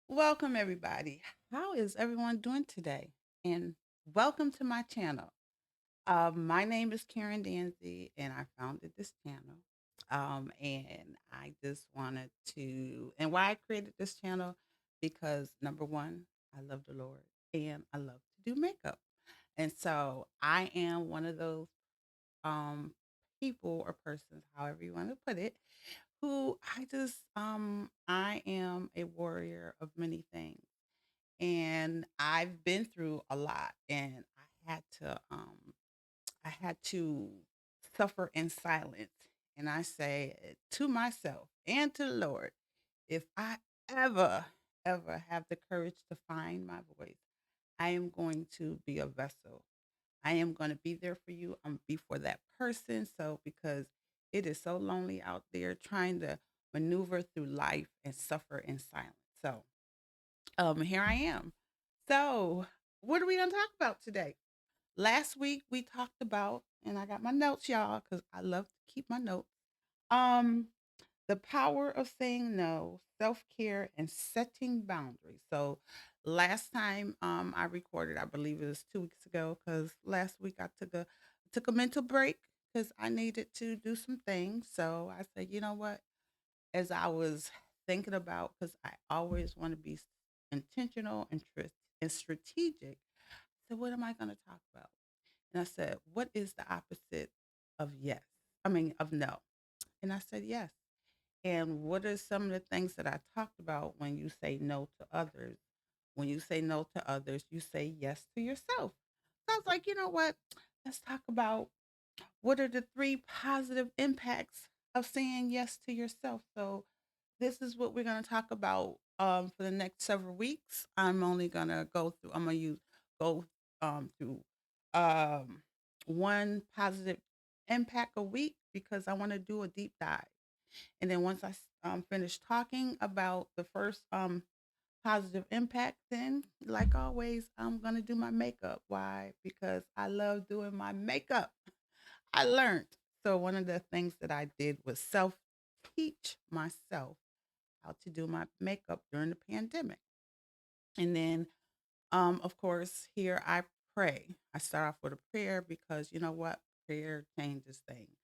Welcome, everybody. How is everyone doing today? And welcome to my channel. My name is Karen Danzy, and I founded this channel. And I just wanted and why I created this channel, because number one, I love the Lord and I love to do makeup. And so I am one of those um, people or persons, however you want to put it, who I am a warrior of many things, and I've been through a lot, and I had to suffer in silence. And I say it to myself and to the Lord, if I ever, ever have the courage to find my voice, I am going to be a vessel. I am going to be there for you. I'm be for that person. So because it is so lonely out there trying to maneuver through life and suffer in silence. So here I am. So, what are we gonna talk about today? Last week we talked about, and I got my notes, y'all, because I love to keep my notes. Um, the power of saying no, self care, and setting boundaries. So, last time I recorded, I believe it was 2 weeks ago, because last week I took a mental break because I needed to do some things. So I said, you know what? As I was thinking about, because I always want to be intentional and strategic. So what am I going to talk about? And I said, what is the opposite of yes? I mean, of no. And I said, yes. And what are some of the things that I talked about when you say no to others? When you say no to others, you say yes to yourself. So I was like, you know what? Let's talk about what are the three positive impacts of saying yes to yourself. So this is what we're going to talk about for the next several weeks. I'm going to go through um, one positive impact a week, because I want to do a deep dive. And then once I finish talking about the first positive impact, then, like always, I'm going to do my makeup. Why? Because I love doing my makeup. I learned. So one of the things that I did was self teach myself how to do my makeup during the pandemic. And then, of course, here I pray. I start off with a prayer, because you know what? Prayer changes things.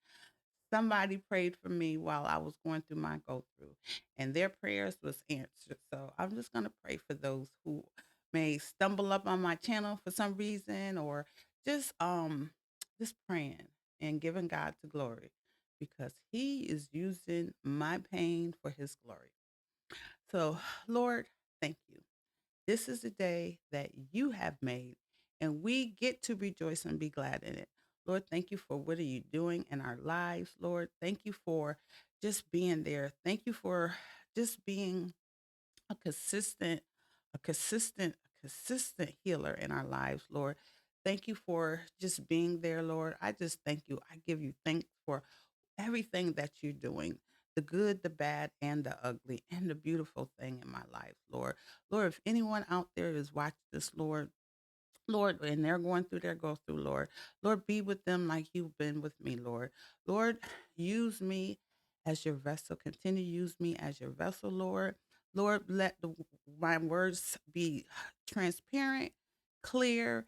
Somebody prayed for me while I was going through my go through, and their prayers was answered. So I'm just going to pray for those who may stumble up on my channel for some reason, or just um just praying and giving God the glory, because he is using my pain for his glory. So, Lord, thank you. This is the day that you have made, and we get to rejoice and be glad in it. Lord, thank you for what are you doing in our lives, Lord. Thank you for just being there. Thank you for just being a consistent, a consistent, consistent healer in our lives, Lord. Thank you for just being there, Lord. I just thank you. I give you thanks for everything that you're doing, the good, the bad, and the ugly, and the beautiful thing in my life, Lord. Lord, if anyone out there is watching this, Lord, and they're going through their go through, Lord. Lord, be with them like you've been with me, Lord. Lord, use me as your vessel. Continue to use me as your vessel, Lord. Lord, let my words be transparent, clear,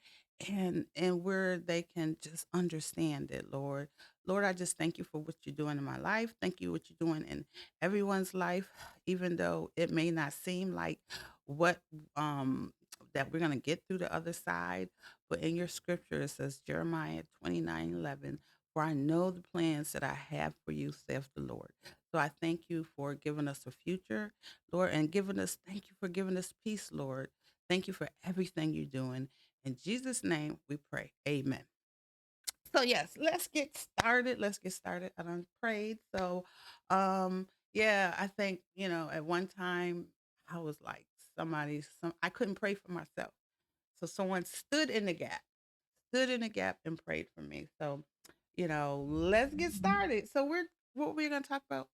and where they can just understand it, Lord. Lord, I just thank you for what you're doing in my life. Thank you what you're doing in everyone's life, even though it may not seem like what that we're going to get through the other side. But in your scripture, it says, Jeremiah 29:11, for I know the plans that I have for you, saith the Lord. So I thank you for giving us a future, Lord, and thank you for giving us peace, Lord. Thank you for everything you're doing. In Jesus' name we pray. Amen. So yes, let's get started. Let's get started. I done prayed. So yeah, I think, at one time I was like I couldn't pray for myself. So someone stood in the gap and prayed for me. So, let's get started. So what we're gonna talk about?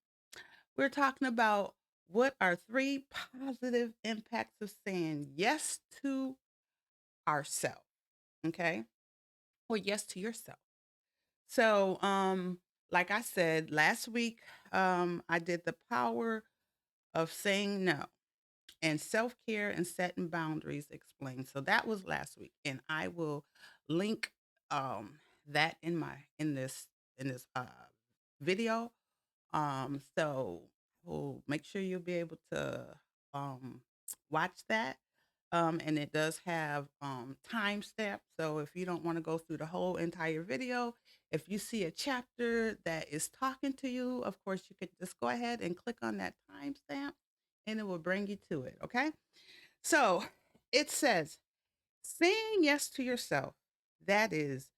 We're talking about what are three positive impacts of saying yes to ourselves. Okay. Or yes to yourself. So, like I said last week, I did the power of saying no. and self-care and setting boundaries explained. So that was last week, and I will link that in this video. So we'll make sure you'll be able to um watch that. And it does have timestamp. So if you don't want to go through the whole entire video, if you see a chapter that is talking to you, of course you could just go ahead and click on that timestamp and it will bring you to it. Okay. So it says, saying yes to yourself, that is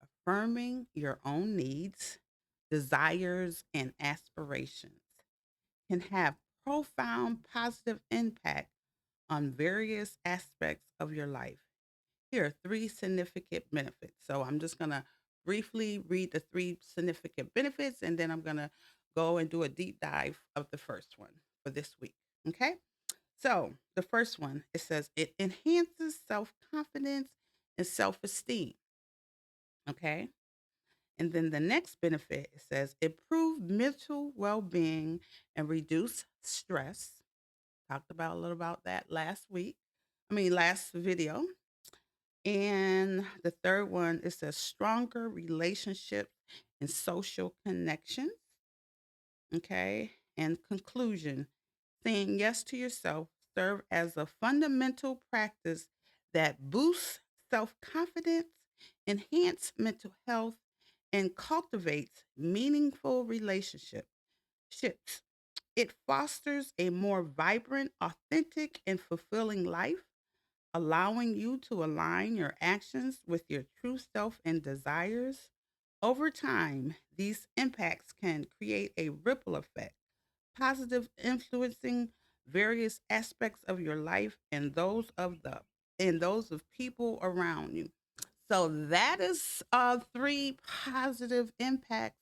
affirming your own needs, desires, and aspirations, can have profound positive impact on various aspects of your life. Here are three significant benefits. So I'm just going to briefly read the three significant benefits, and then I'm going to go and do a deep dive of the first one for this week. Okay. So the first one, it says it enhances self confidence and self esteem. Okay. And then the next benefit, it says improve mental well being and reduce stress. Talked about a little about that last week. Last video. And the third one, it says stronger relationships and social connections. Okay. And conclusion, saying yes to yourself serve as a fundamental practice that boosts self-confidence, enhance mental health, and cultivates meaningful relationships. It fosters a more vibrant, authentic, and fulfilling life, allowing you to align your actions with your true self and desires. Over time, these impacts can create a ripple effect, positive influencing various aspects of your life and those of people around you. So that is three positive impacts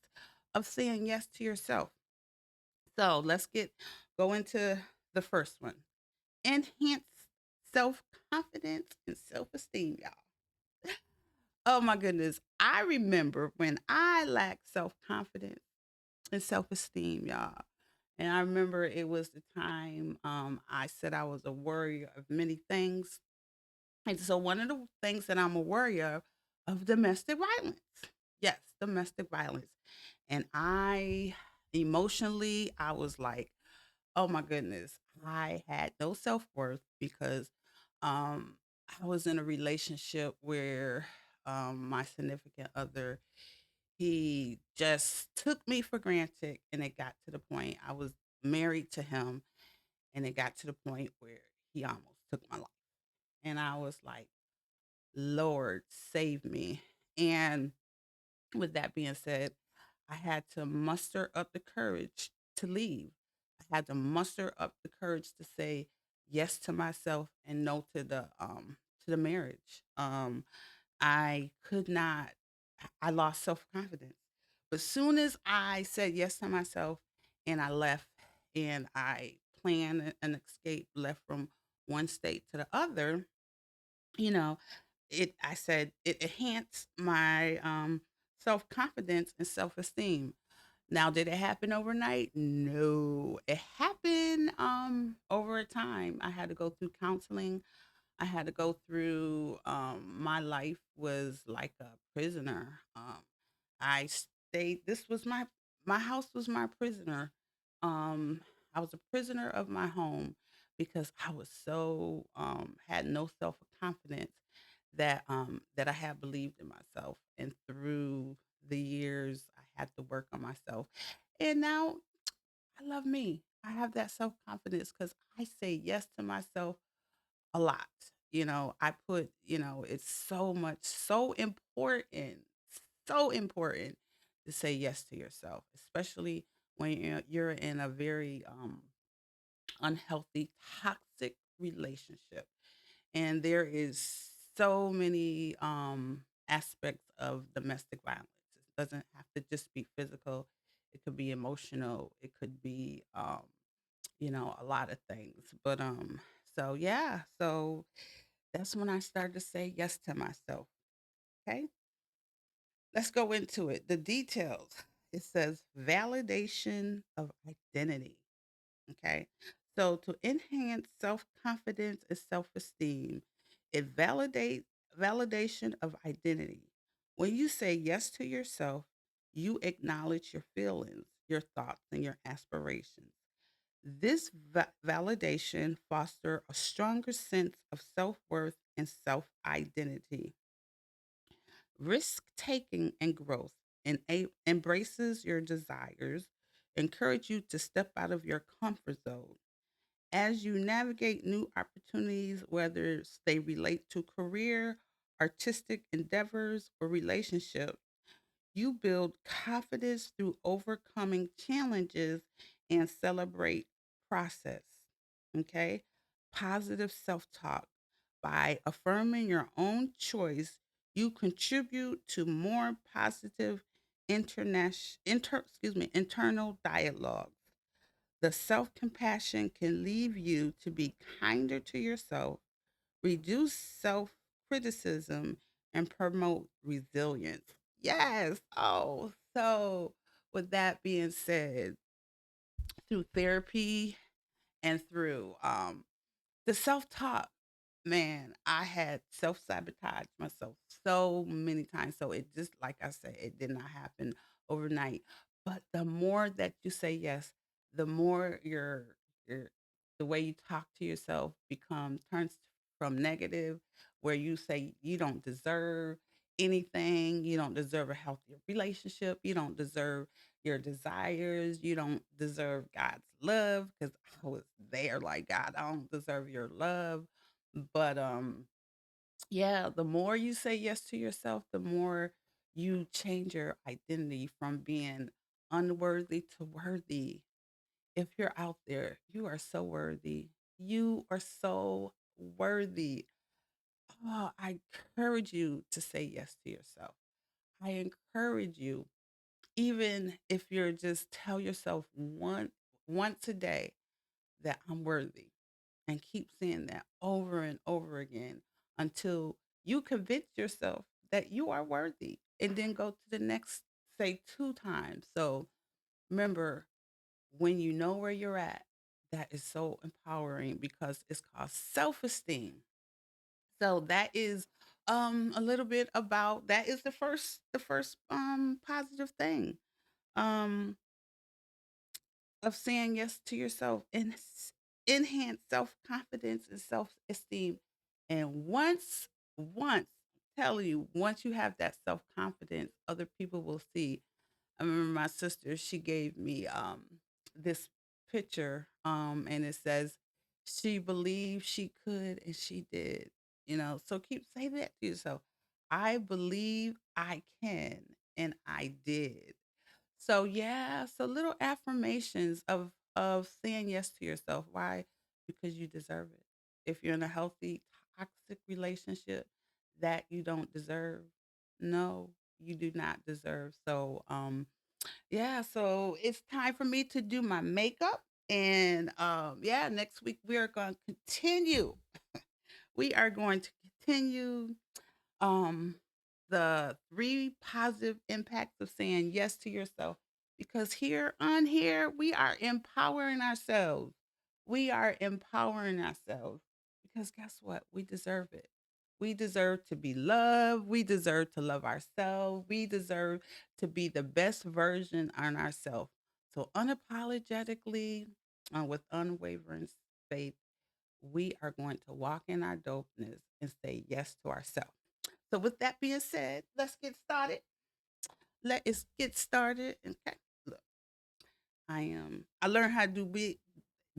of saying yes to yourself. So let's go into the first one. Enhance self confidence and self esteem, y'all. Oh my goodness. I remember when I lacked self confidence and self esteem, y'all. And I remember it was the time I said I was a warrior of many things. And so one of the things that I'm a warrior of domestic violence. Yes, domestic violence. And I emotionally, I was like, oh my goodness, I had no self worth because um, I was in a relationship where my significant other, he just took me for granted, and it got to the point I was married to him, and it got to the point where he almost took my life, and I was like, Lord, save me. And with that being said, I had to muster up the courage to leave. I had to muster up the courage to say yes to myself and no to the marriage. I could not. I lost self confidence. But soon as I said yes to myself and I left and I planned an escape, left from one state to the other, you know, it I said it enhanced my self confidence and self esteem. Now, did it happen overnight? No. It happened over a time. I had to go through counseling. I had to go through my life was like a prisoner. I stayed this was my house was my prisoner. Um I was a prisoner of my home because I was so had no self-confidence that I had believed in myself, and through the years I had to work on myself. And now I love me. I have that self-confidence cuz I say yes to myself a lot. I put, it's so important to say yes to yourself, especially when you're in a very unhealthy, toxic relationship. And there is so many aspects of domestic violence. It doesn't have to just be physical. It could be emotional. It could be, a lot of things. But so yeah, so that's when I started to say yes to myself. Okay. Let's go into it. The details. It says validation of identity. Okay. So to enhance self-confidence and self-esteem, it validates validation of identity. When you say yes to yourself, you acknowledge your feelings, your thoughts, and your aspirations. This validation fosters a stronger sense of self-worth and self-identity. Risk taking and growth embraces your desires, encourage you to step out of your comfort zone. As you navigate new opportunities, whether they relate to career, artistic endeavors, or relationships, you build confidence through overcoming challenges and celebrate process. Okay? Positive self talk. By affirming your own choice, you contribute to more positive internal dialogue. The self compassion can leave you to be kinder to yourself, reduce self criticism, and promote resilience. Yes. Oh, so with that being said, through therapy and through the self talk, man, I had self sabotage myself so many times. So it just, like I said, it did not happen overnight. But the more that you say yes, the more your the way you talk to yourself turns from negative, where you say you don't deserve anything, you don't deserve a healthier relationship, you don't deserve your desires, you don't deserve God's love because I was there like God, I don't deserve your love. But yeah, the more you say yes to yourself, the more you change your identity from being unworthy to worthy. If you're out there, you are so worthy. You are so worthy. Oh, I encourage you to say yes to yourself. I encourage you, even if you're just tell yourself once a day that I'm worthy, and keep saying that over and over again until you convince yourself that you are worthy, and then go to the next, say, two times. So remember, when you know where you're at, that is so empowering because it's called self-esteem. So that is a little bit about that is the first positive thing. Um of saying yes to yourself and enhance self-confidence and self-esteem. And once, tell you, once you have that self-confidence, other people will see. I remember my sister, she gave me this picture, and it says she believed she could and she did. So keep saying that to yourself. I believe I can and I did. So yeah, so little affirmations of saying yes to yourself. Why? Because you deserve it. If you're in a healthy toxic relationship that you don't deserve, no, you do not deserve. So yeah, so it's time for me to do my makeup, and yeah, next week we are going to continue. We are going to continue um the three positive impacts of saying yes to yourself, because here on here we are empowering ourselves. We are empowering ourselves because guess what, we deserve it. We deserve to be loved, we deserve to love ourselves, we deserve to be the best version on ourselves. So unapologetically, with unwavering faith, we are going to walk in our dopeness and say yes to ourselves. So, with that being said, let's get started. Let us get started. Okay. Look, I learned how to do big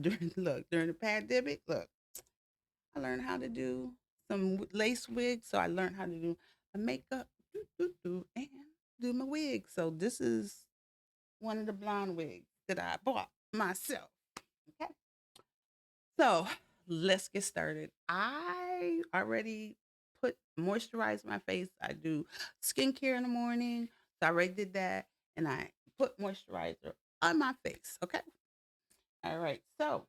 during the pandemic. Look, I learned how to do some lace wigs. So I learned how to do a makeup, and do my wig. So this is one of the blonde wigs that I bought myself. Okay. So let's get started. I already put moisturize my face. I do skincare in the morning. So I already did that. And I put moisturizer on my face. Okay. All right. So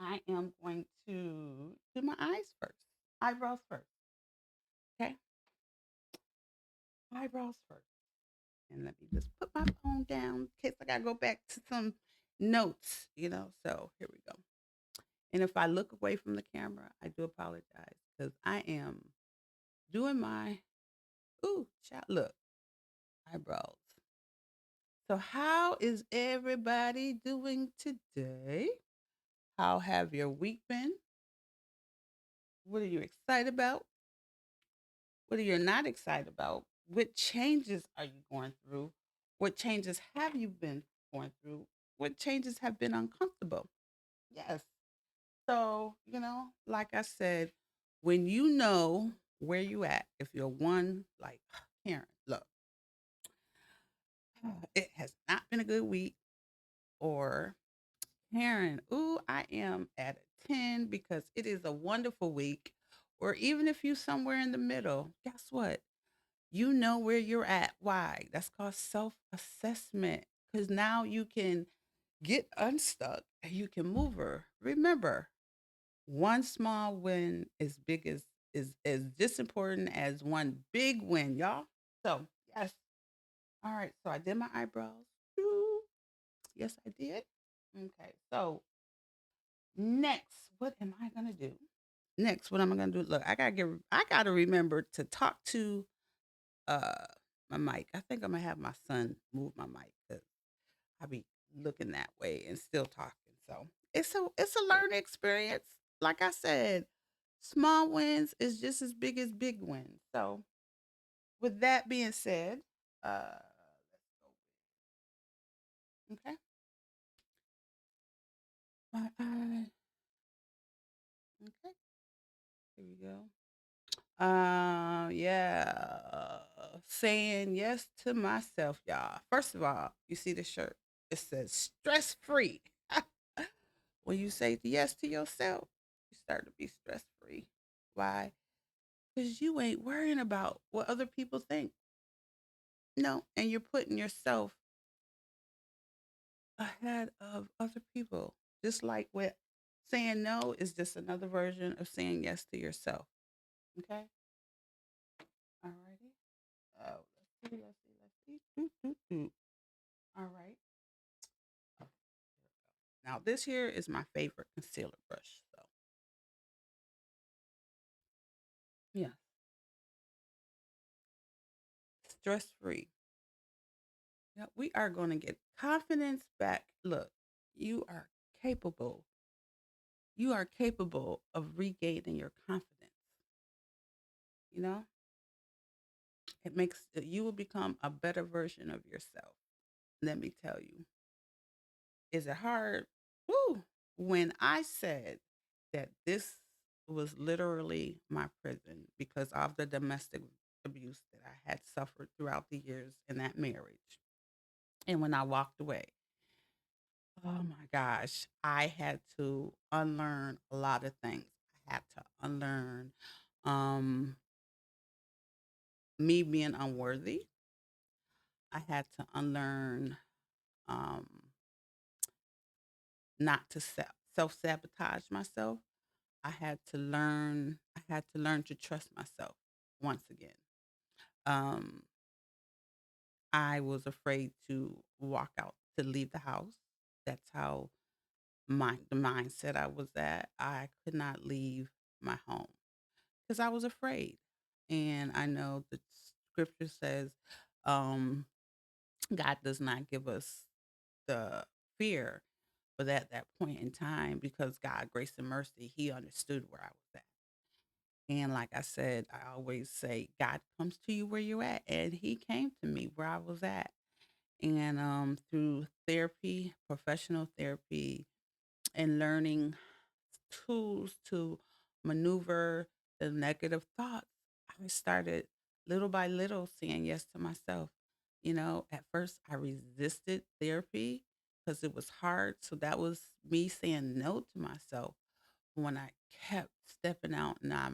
I am going to do my eyes first. Eyebrows first. Okay. Eyebrows first. And let me just put my phone down in case I gotta go back to some. notes, you know. So here we go. And if I look away from the camera, I do apologize because I am doing my ooh, child, look, eyebrows. So how is everybody doing today? How have your week been? What are you excited about? What are you not excited about? What changes are you going through? What changes have you been going through? What changes have been uncomfortable? Yes. So, like I said, when you know where you at, if you're one like parent, look, it has not been a good week, or Karen, ooh, I am at a 10 because it is a wonderful week. Or even if you somewhere in the middle, guess what? You know where you're at. Why? That's called self-assessment. Because now you can get unstuck and you can move her. Remember, one small win is just important as one big win, y'all. So yes. All right. So I did my eyebrows. Ooh, yes, I did. Okay. So next, what am I gonna do? Next, what am I gonna do? Look, I gotta remember to talk to uh my mic. I think I'm gonna have my son move my mic because I be looking that way and still talking. So it's a learning experience. Like I said, small wins is just as big as big wins. So with that being said, let's go. Okay. My eye. Okay. Here we go. Yeah, saying yes to myself, y'all. First of all, you see the shirt. It says stress free. When you say yes to yourself, you start to be stress free. Why? Because you ain't worrying about what other people think. No, and you're putting yourself ahead of other people. Just like what saying no is just another version of saying yes to yourself. Okay. Alrighty. Oh, let's see. Let's see. Let's see. All right. Now this here is my favorite concealer brush. So yeah, stress free. Yeah, we are going to get confidence back. Look, you are capable. You are capable of regaining your confidence. You know, it makes you will become a better version of yourself. Let me tell you, is it hard? Woo! When I said that this was literally my prison because of the domestic abuse that I had suffered throughout the years in that marriage. And when I walked away, oh my gosh, I had to unlearn a lot of things. I had to unlearn um, me being unworthy. I had to unlearn um, not to self sabotage myself. I had to learn to trust myself once again. Um, I was afraid to walk out, to leave the house. That's how the mindset I was at. I could not leave my home because I was afraid. And I know the scripture says, um, God does not give us the fear, but at that point in time, because God, grace and mercy, He understood where I was at. And like I said, I always say, God comes to you where you're at. And He came to me where I was at. And through therapy, professional therapy, and learning tools to maneuver the negative thoughts, I started little by little saying yes to myself. At first I resisted therapy because it was hard. So that was me saying no to myself. When I kept stepping out and I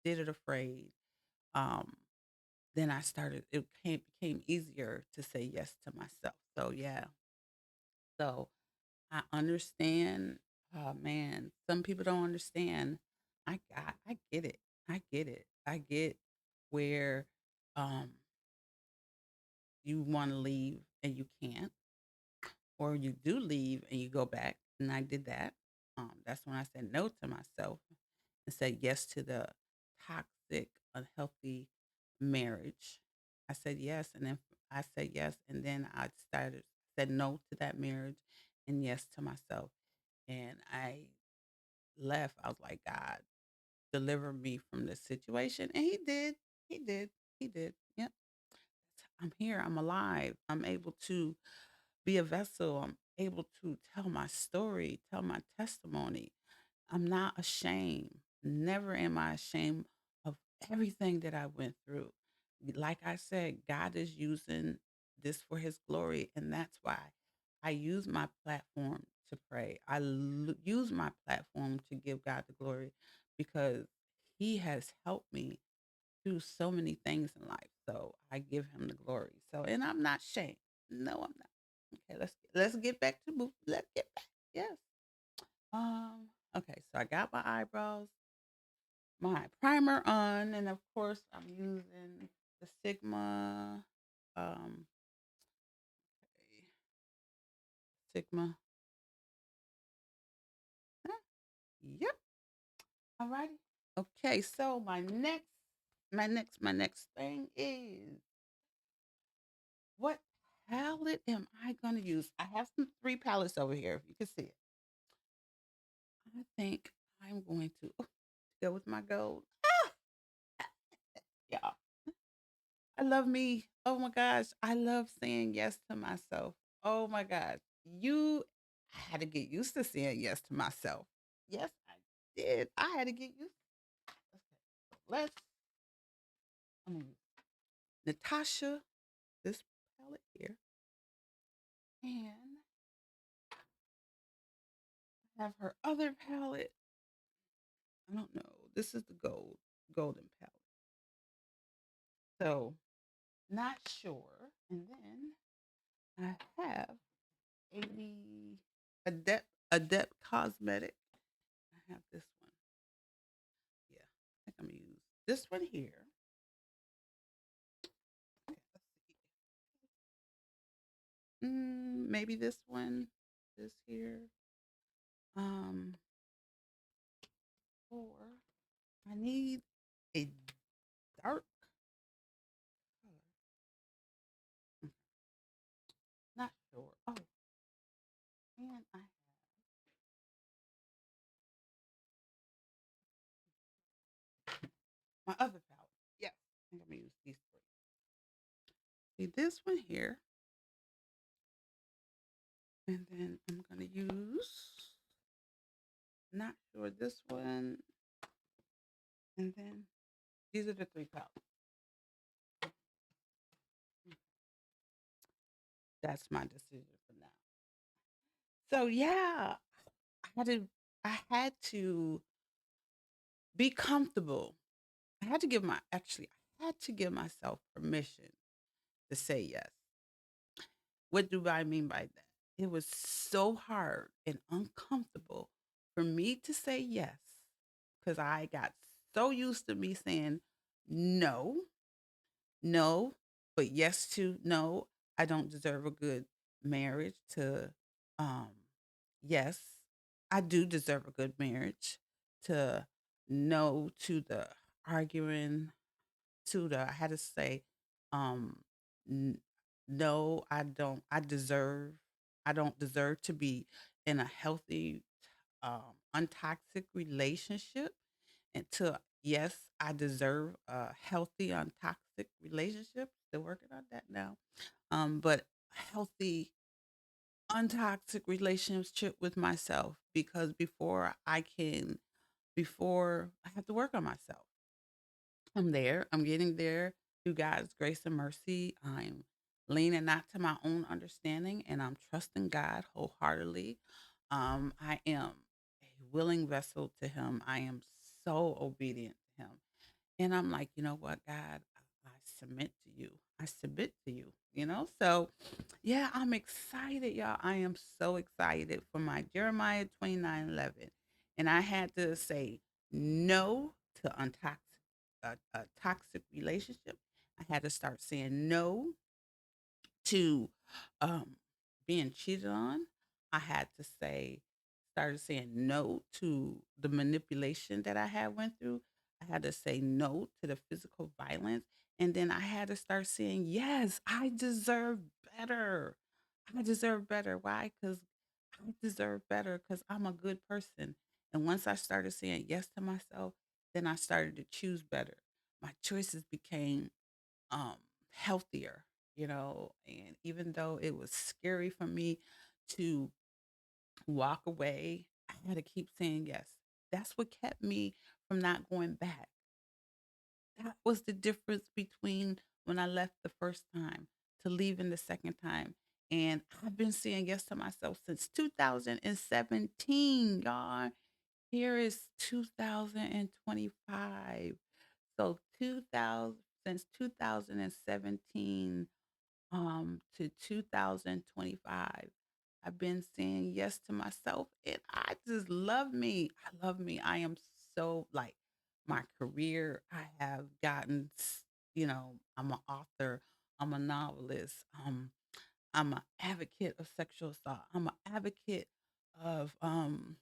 did it afraid, um, then became easier to say yes to myself. So yeah. So I understand. Oh man, some people don't understand. I get it. I get it. I get where um you want to leave and you can't. or you do leave and you go back. And I did that. That's when I said no to myself and said yes to the toxic, unhealthy marriage. I said yes, and then I said yes, and then I started said no to that marriage and yes to myself. And I left. I was like, God, deliver me from this situation. And he did. He did. He did. Yep. I'm here. I'm alive. I'm able to be a vessel. I'm able to tell my story, tell my testimony. I'm not ashamed. Never am I ashamed of everything that I went through. Like I said, God is using this for his glory. And that's why I use my platform to pray. Use my platform to give God the glory because he has helped me through so many things in life. So I give him the glory. So, and I'm not ashamed. No, I'm not. Okay, let's get back to move. Let's get back. Yes. Okay, so I got my eyebrows, my primer on, and of course I'm using the Sigma um okay, Sigma. Huh, yep. Alrighty. Okay, so my next thing is what palette am I gonna use? I have some three palettes over here, if you can see it. I think I'm going to go with my gold. Yeah, I love me. Oh my gosh. I love saying yes to myself. Oh my God. I had to get used to saying yes to myself. Yes, I did. I had to get used. Okay, so I'm gonna use Natasha, this palette here, and I have her other palette. I don't know. This is the golden palette. So, not sure. And then I have a adept cosmetic. I have this one. Yeah, I think I'm gonna use this one here. Okay, let's see. Maybe this one, this here. Um, or I need a dark color. Mm, Not sure. Oh, and I have my other palette. Yes, I think I'm gonna use these three. See this one here, and then I'm gonna use not sure this one, and then these are the three palettes. Mm, That's my decision for now. So yeah, I had to I had to be comfortable. I had to give myself permission to say yes. What do I mean by that? It was so hard and uncomfortable for me to say yes because I got so used to me saying no, no, but yes to no. I don't deserve a good marriage to um yes, I do deserve a good marriage to no to the arguing to the I had to say um n- no, I don't deserve to be in a healthy untoxic relationship and to yes, I deserve a healthy untoxic relationship. Still working on that now. But healthy untoxic relationship with myself because before I have to work on myself. I'm there. I'm getting there through God's grace and mercy. I'm leaning not to my own understanding and I'm trusting God wholeheartedly. I am a willing vessel to Him. I am so obedient to Him. And I'm like, you know what, God, I submit to you. I submit to you, you know? So, yeah, I'm excited, y'all. I am so excited for my Jeremiah 29:11. And I had to say no to a toxic relationship. I had to start saying no to um, being cheated on, I had to say started saying no to the manipulation that I had went through. I had to say no to the physical violence, and then I had to start saying, "Yes, I deserve better. I deserve better." Why? Cuz I deserve better cuz I'm a good person. And once I started saying yes to myself, then I started to choose better. My choices became um healthier, and even though it was scary for me to walk away, I had to keep saying yes. That's what kept me from not going back. That was the difference between when I left the first time to leaving the second time. And I've been saying yes to myself since 2017, y'all. Here is 2025. So 2000 since 2017 to 2025. I've been saying yes to myself and I just love me. I love me. I am so like my career. I have gotten, I'm an author, I'm a novelist, I'm an advocate of sexual assault. I'm an advocate of um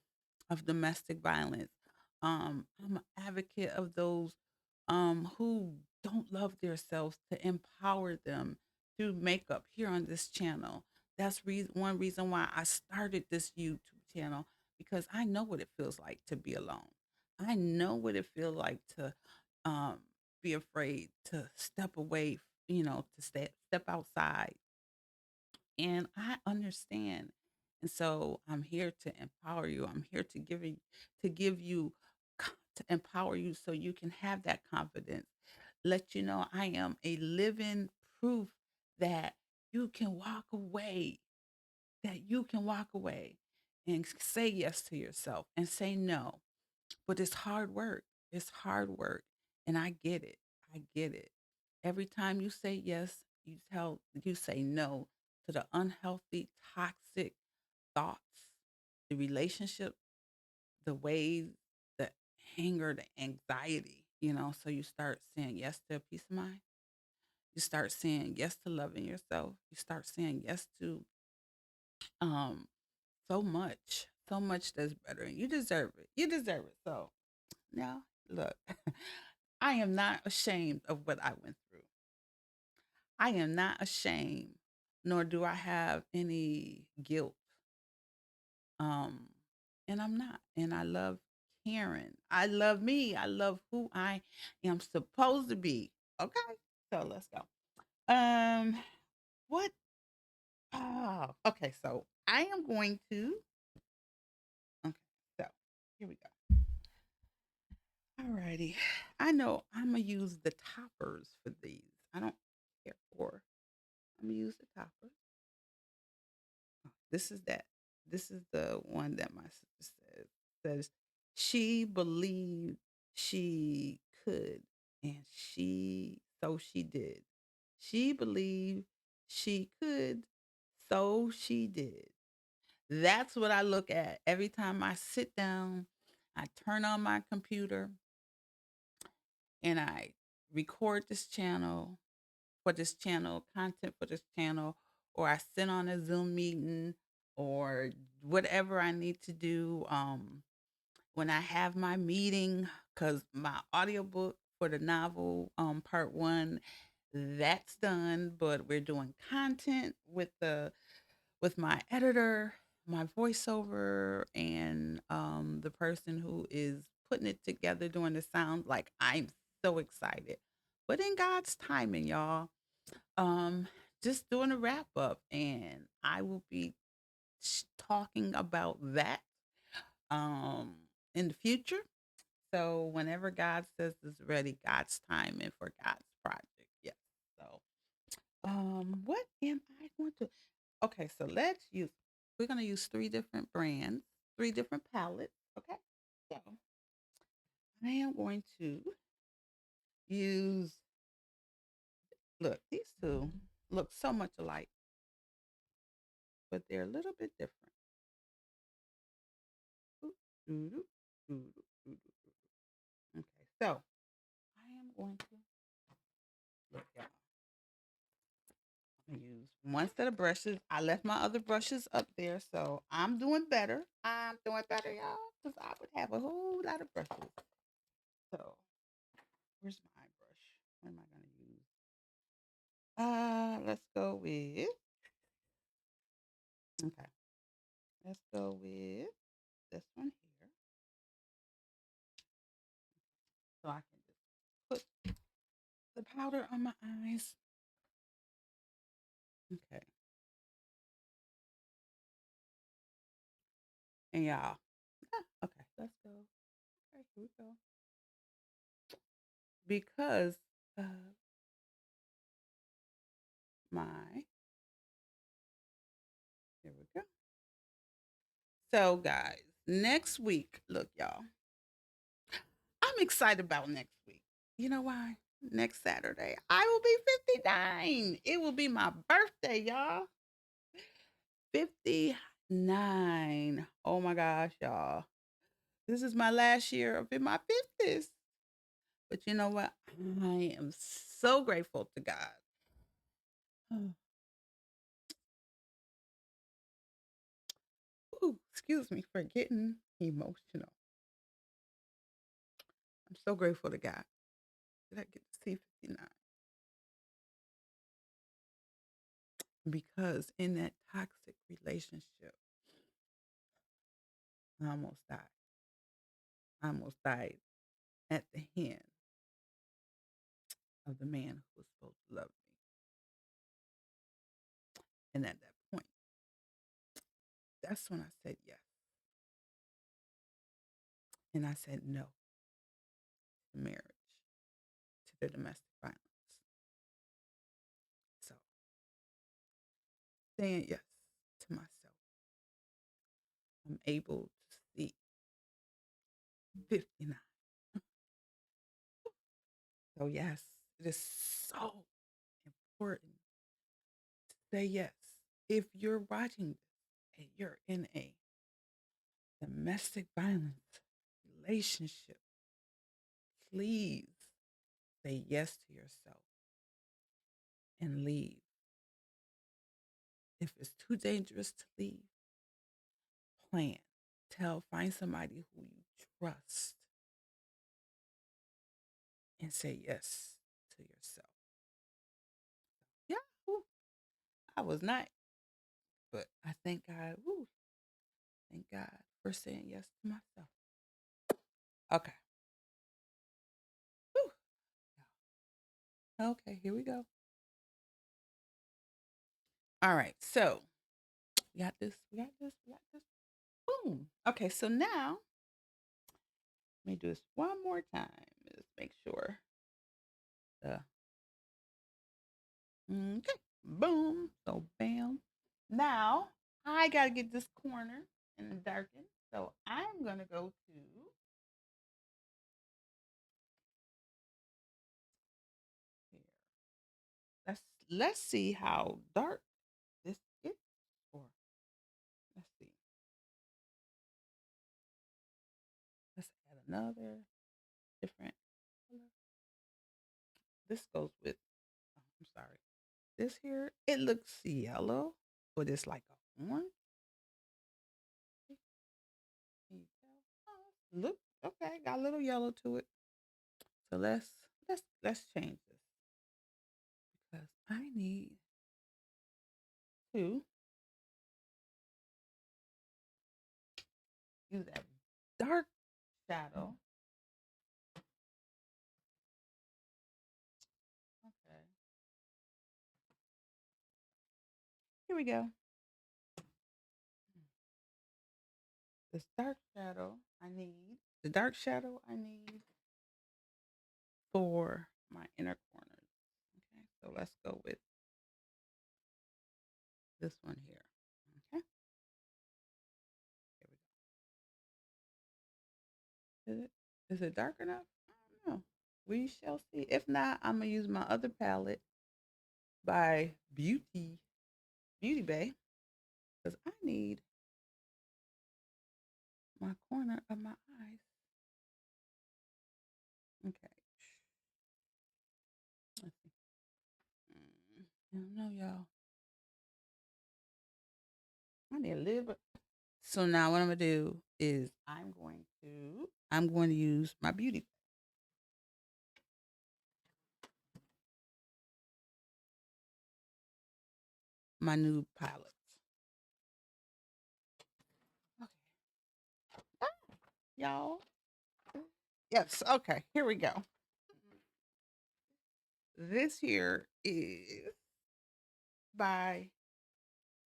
of domestic violence. I'm an advocate of those who don't love themselves to empower them through makeup here on this channel. That's one reason why I started this YouTube channel because I know what it feels like to be alone. I know what it feels like to um, be afraid to step away, to step outside, and I understand. And so I'm here to empower you. I'm here to give you to empower you so you can have that confidence. Let you know I am a living proof that you can walk away, that you can walk away and say yes to yourself and say no. But it's hard work. It's hard work. And I get it. I get it. Every time you say yes, you say no to the unhealthy, toxic thoughts, the relationship, the ways, the anger, the anxiety, so you start saying yes to a peace of mind. You start saying yes to loving yourself. You start saying yes to um so much that's better. And you deserve it. You deserve it. So now look, I am not ashamed of what I went through. I am not ashamed, nor do I have any guilt. Um, and I'm not. And I love Karen. I love me. I love who I am supposed to be. Okay. So let's go. Um, what? Oh, okay. So I am going to. Okay. So here we go. Alrighty. I know I'm gonna use the toppers for these. I don't care for. I'm gonna use the toppers. This is that. This is the one that my sister says she believed she could, and she did. She believed she could, so she did. That's what I look at every time I sit down. I turn on my computer and I record this channel content for this channel, or I sit on a Zoom meeting or whatever I need to do. When I have my meeting, because my audiobook for the novel, part one, that's done, but we're doing content with my editor, my voiceover, and the person who is putting it together, doing the sound. Like I'm so excited. But in God's timing, y'all, um, just doing a wrap up, and I will be talking about that um in the future. So whenever God says it's ready, God's time and for God's project. Yes. So what am I going to okay, so we're gonna use three different brands, three different palettes. Okay. So I am going to use look, these two look so much alike, but they're a little bit different. Oop, doo-doo, doo-doo, doo-doo. Okay, so I am going to look, y'all. I'm gonna use one set of brushes. I left my other brushes up there, so I'm doing better. I'm doing better, y'all, because I would have a whole lot of brushes. So, where's my brush? What am I going to use? Let's go with, okay, let's go with this one here. So I can just put the powder on my eyes. Okay. And y'all, okay, let's go. Okay, here we go. Because my, here we go. So, guys, next week, look, y'all, I'm excited about next week. You know why? Next Saturday, I will be 59. It will be my birthday, y'all. 59. Oh my gosh, y'all. This is my last year of in my 50s. But you know what? I am so grateful to God. Ooh, excuse me for getting emotional. I'm so grateful to God that I get to see 59 because in that toxic relationship, I almost died. I almost died at the hand of the man who was supposed to love me. And at that point, that's when I said yes. And I said no to marriage, to the domestic violence. So saying yes to myself, I'm able to see 59. So, yes, it is so important to say yes. If you're watching this and you're in a domestic violence relationship, please say yes to yourself and leave. If it's too dangerous to leave, plan. Find somebody who you trust and say yes to yourself. Yeah, whew, I was not, but I thank God. Whew, thank God for saying yes to myself. Okay. Whew. Okay, here we go. All right, so we got this, we got this, we got this. Boom. Okay, so now let me do this one more time. Just make sure. The okay. Boom. So bam. Now I gotta get this corner in the darken. So I'm gonna go to here. Let's let's see how dark this is. Or let's see. Let's add another different color. This goes with I'm sorry. This here, it looks yellow, but it's like a orange. Can you tell? Oh, look, okay, got a little yellow to it. So let's change this because I need to use that dark shadow. Okay, here we go. This dark shadow I need. The dark shadow I need for my inner corners. Okay, so let's go with this one here. Okay, here we go. Is it dark enough? I don't know. We shall see. If not, I'm gonna use my other palette by Beauty Bay because I need my corner of my eyes. Okay. Let's see. I don't know, y'all. I need a little bit. So now what I'm gonna do is I'm going to use my beauty, my new palettes. Okay, y'all. Yes. Okay. Here we go. This here is by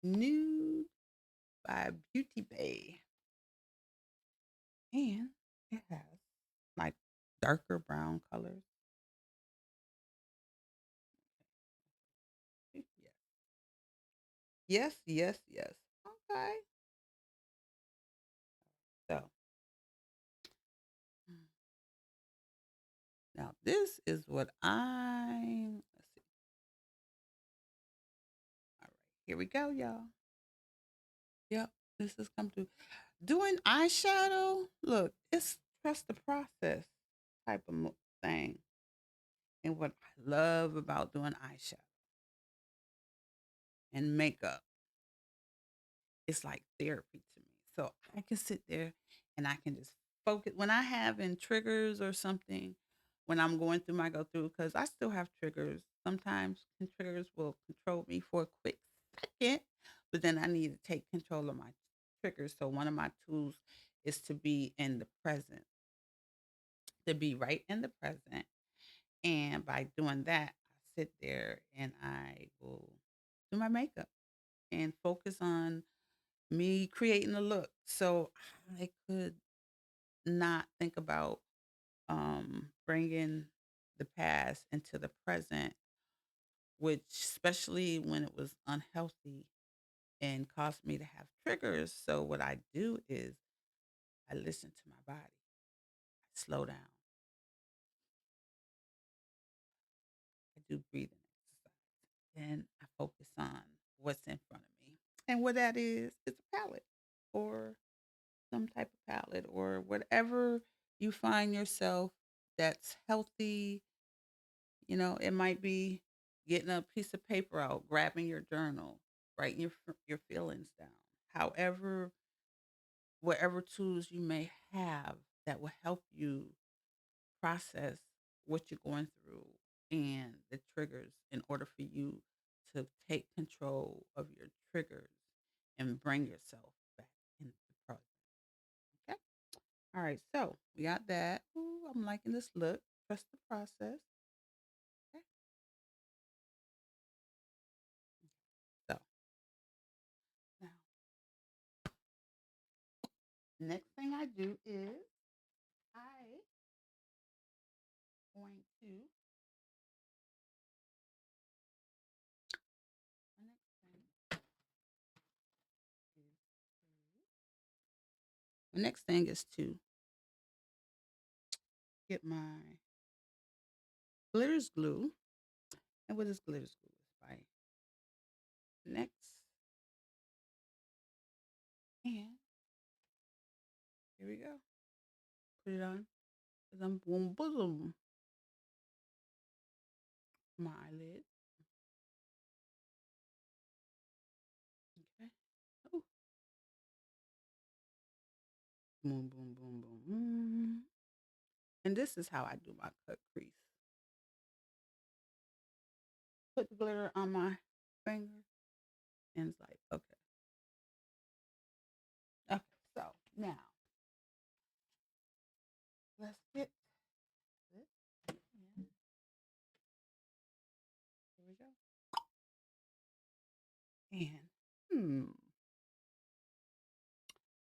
Nude by Beauty Bay, and it has like darker brown colors. Yeah. Yes. Yes. Yes. Okay. So now this is what I'm. Let's see. All right. Here we go, y'all. Yep. This has come to doing eyeshadow. Look, it's trust the process type of thing. And what I love about doing eyeshadow and makeup, it's like therapy to me. So I can sit there and I can just focus when I have in triggers or something, when I'm going through my go through, because I still have triggers. Sometimes triggers will control me for a quick second, but then I need to take control of my triggers. So one of my tools is to be in the present, to be right in the present. And by doing that, I sit there and I will do my makeup and focus on me creating a look. So I could not think about bringing the past into the present, which, especially when it was unhealthy and caused me to have triggers. So, what I do is I listen to my body, I slow down, I do breathing exercise, and I focus on what's in front of me. And what that is a palette or some type of palette or whatever you find yourself that's healthy. It might be getting a piece of paper out, grabbing your journal, writing your feelings down. However, whatever tools you may have that will help you process what you're going through and the triggers in order for you to take control of your triggers and bring yourself back in the present. Okay. All right. So we got that. Ooh, I'm liking this look. Trust the process. Okay. So now, next thing I do is I going to my next thing is my next thing is to get my glitters glue. And what is glitters glue? Is by next, and here we go. Put it on as I'm boom boom my eyelid. Okay. Oh, boom boom boom boom boom. And this is how I do my cut crease. Put the glitter on my finger, and it's like okay, okay. So now let's get this. And here we go.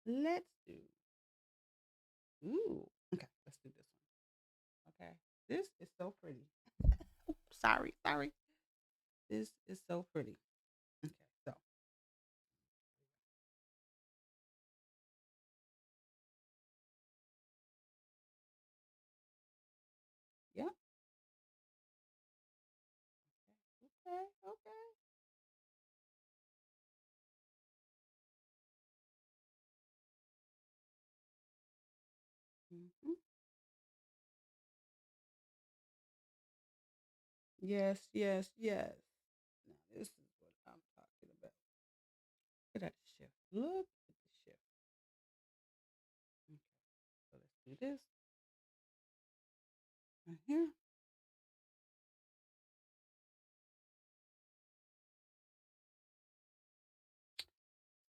And let's do. Ooh, okay. Let's do this one. Okay, this is so pretty. Sorry, sorry. This is so pretty. Okay, so yeah. Okay, okay. Hmm. Yes, yes, yes. Now this is what I'm talking about. Look at that shift. Look at the shift. Okay, so let's do this right here.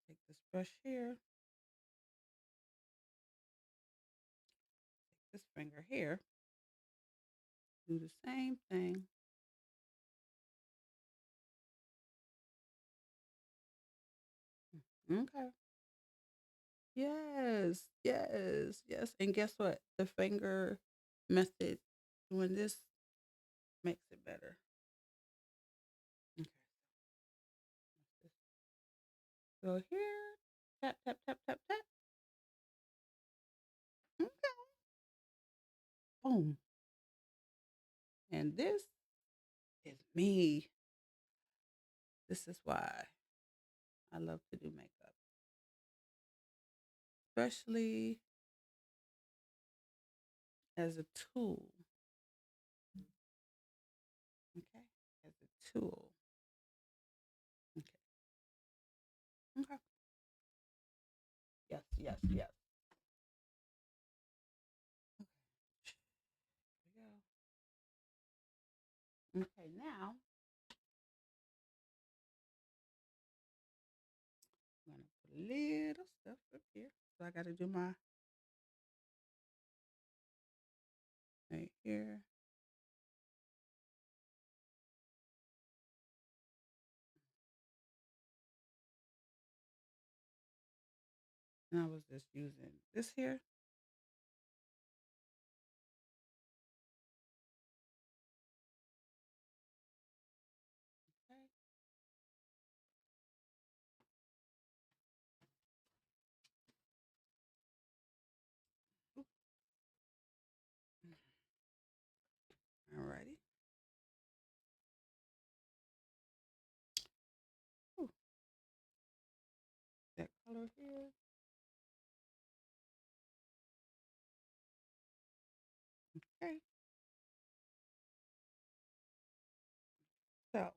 Take this brush here, take this finger here, do the same thing. Okay. Yes, yes, yes. And guess what? The finger method doing this makes it better. Okay. So here, tap, tap, tap, tap, tap. Okay. Boom. And this is me. This is why I love to do makeup, especially as a tool. Okay. As a tool. Okay. Okay. Yes, yes, yes. Here we go. Okay, now I'm gonna put a little stuff up here. So I gotta do my right here. And I was just using this here. Okay. Alrighty. Ooh, that color here. Okay. So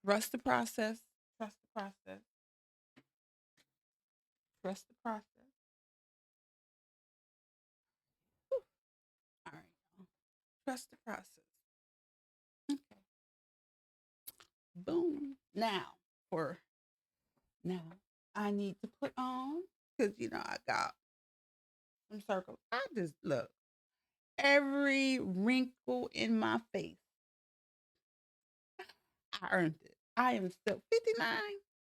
trust the process. Trust the process. Trust the process. Whew. All right. Y'all. Trust the process. Okay. Boom. For now, I need to put on because I got some circles. I just look every wrinkle in my face. I earned it. I am still 59.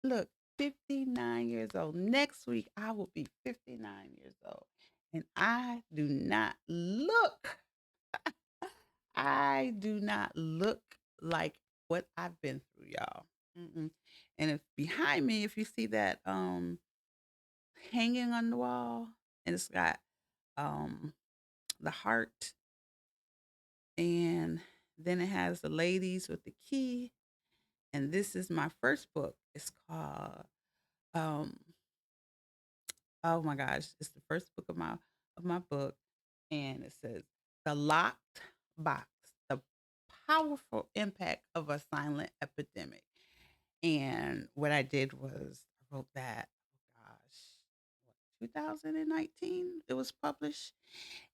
Look, 59 years old. Next week, I will be 59 years old. And I do not look like what I've been through, y'all. Mm-mm. And if behind me, if you see that hanging on the wall, and it's got um the heart, and then it has the ladies with the key, and this is my first book. It's called um oh my gosh, it's the first book of my book, and it says The Locked Box: The Powerful Impact of a Silent Epidemic. And what I did was I wrote that, oh gosh, what, 2019 it was published.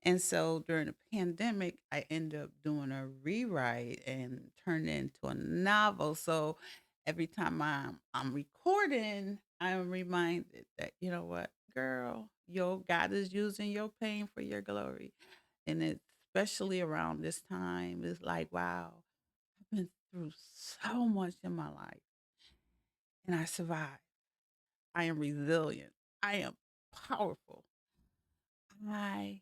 And so during the pandemic, I ended up doing a rewrite and turned it into a novel. So every time I'm recording, I'm reminded that, you know what, girl, your God is using your pain for your glory. And it's especially around this time, it's like, wow, I've been through so much in my life and I survived. I am resilient. I am powerful. I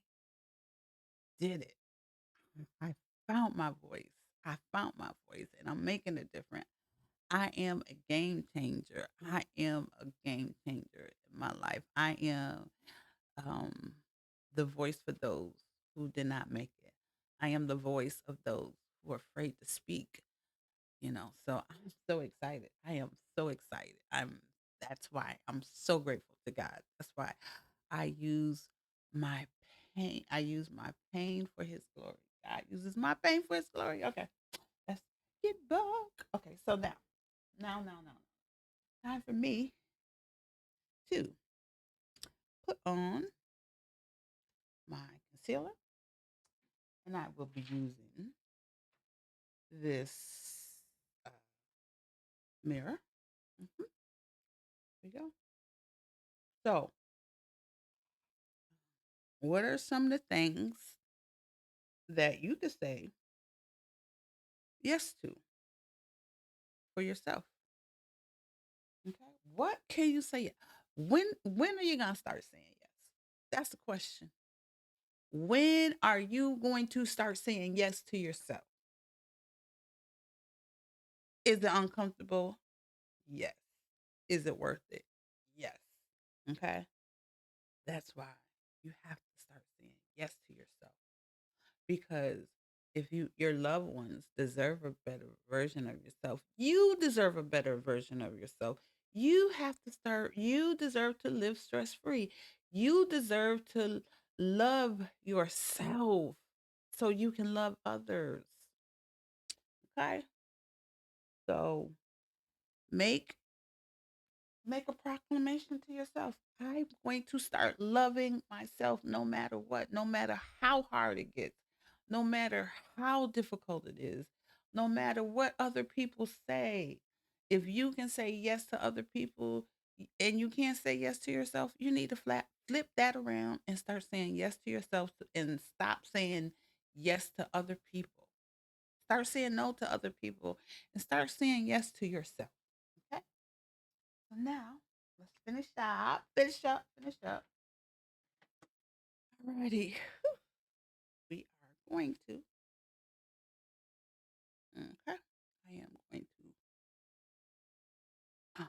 did it. I found my voice. I found my voice and I'm making a difference. I am a game changer. I am a game changer in my life. I am um, the voice for those who did not make it. I am the voice of those who are afraid to speak. So I'm so excited. I am so excited. That's why I'm so grateful to God. That's why I use my I use my pain for his glory. God uses my pain for his glory. Okay. Let's get back. Okay, so now. time for me to put on my concealer, and I will be using this uh, mirror. Here we go. So, what are some of the things that you could say yes to for yourself? Okay. What can you say? When are you gonna start saying yes? That's the question. When are you going to start saying yes to yourself? Is it uncomfortable? Yes. Is it worth it? Yes. Okay. That's why you have to start saying yes to yourself. Because if your loved ones deserve a better version of yourself, you deserve a better version of yourself. You have to start, you deserve to live stress free. You deserve to love yourself so you can love others. Okay? So make make a proclamation to yourself. I'm going to start loving myself no matter what, no matter how hard it gets, no matter how difficult it is, no matter what other people say. If you can say yes to other people and you can't say yes to yourself, you need to flip that around and start saying yes to yourself and stop saying yes to other people. Start saying no to other people and start saying yes to yourself. Okay? So now let's finish up. Finish up. Finish up. Alrighty. We are going to. Okay. I am going to um,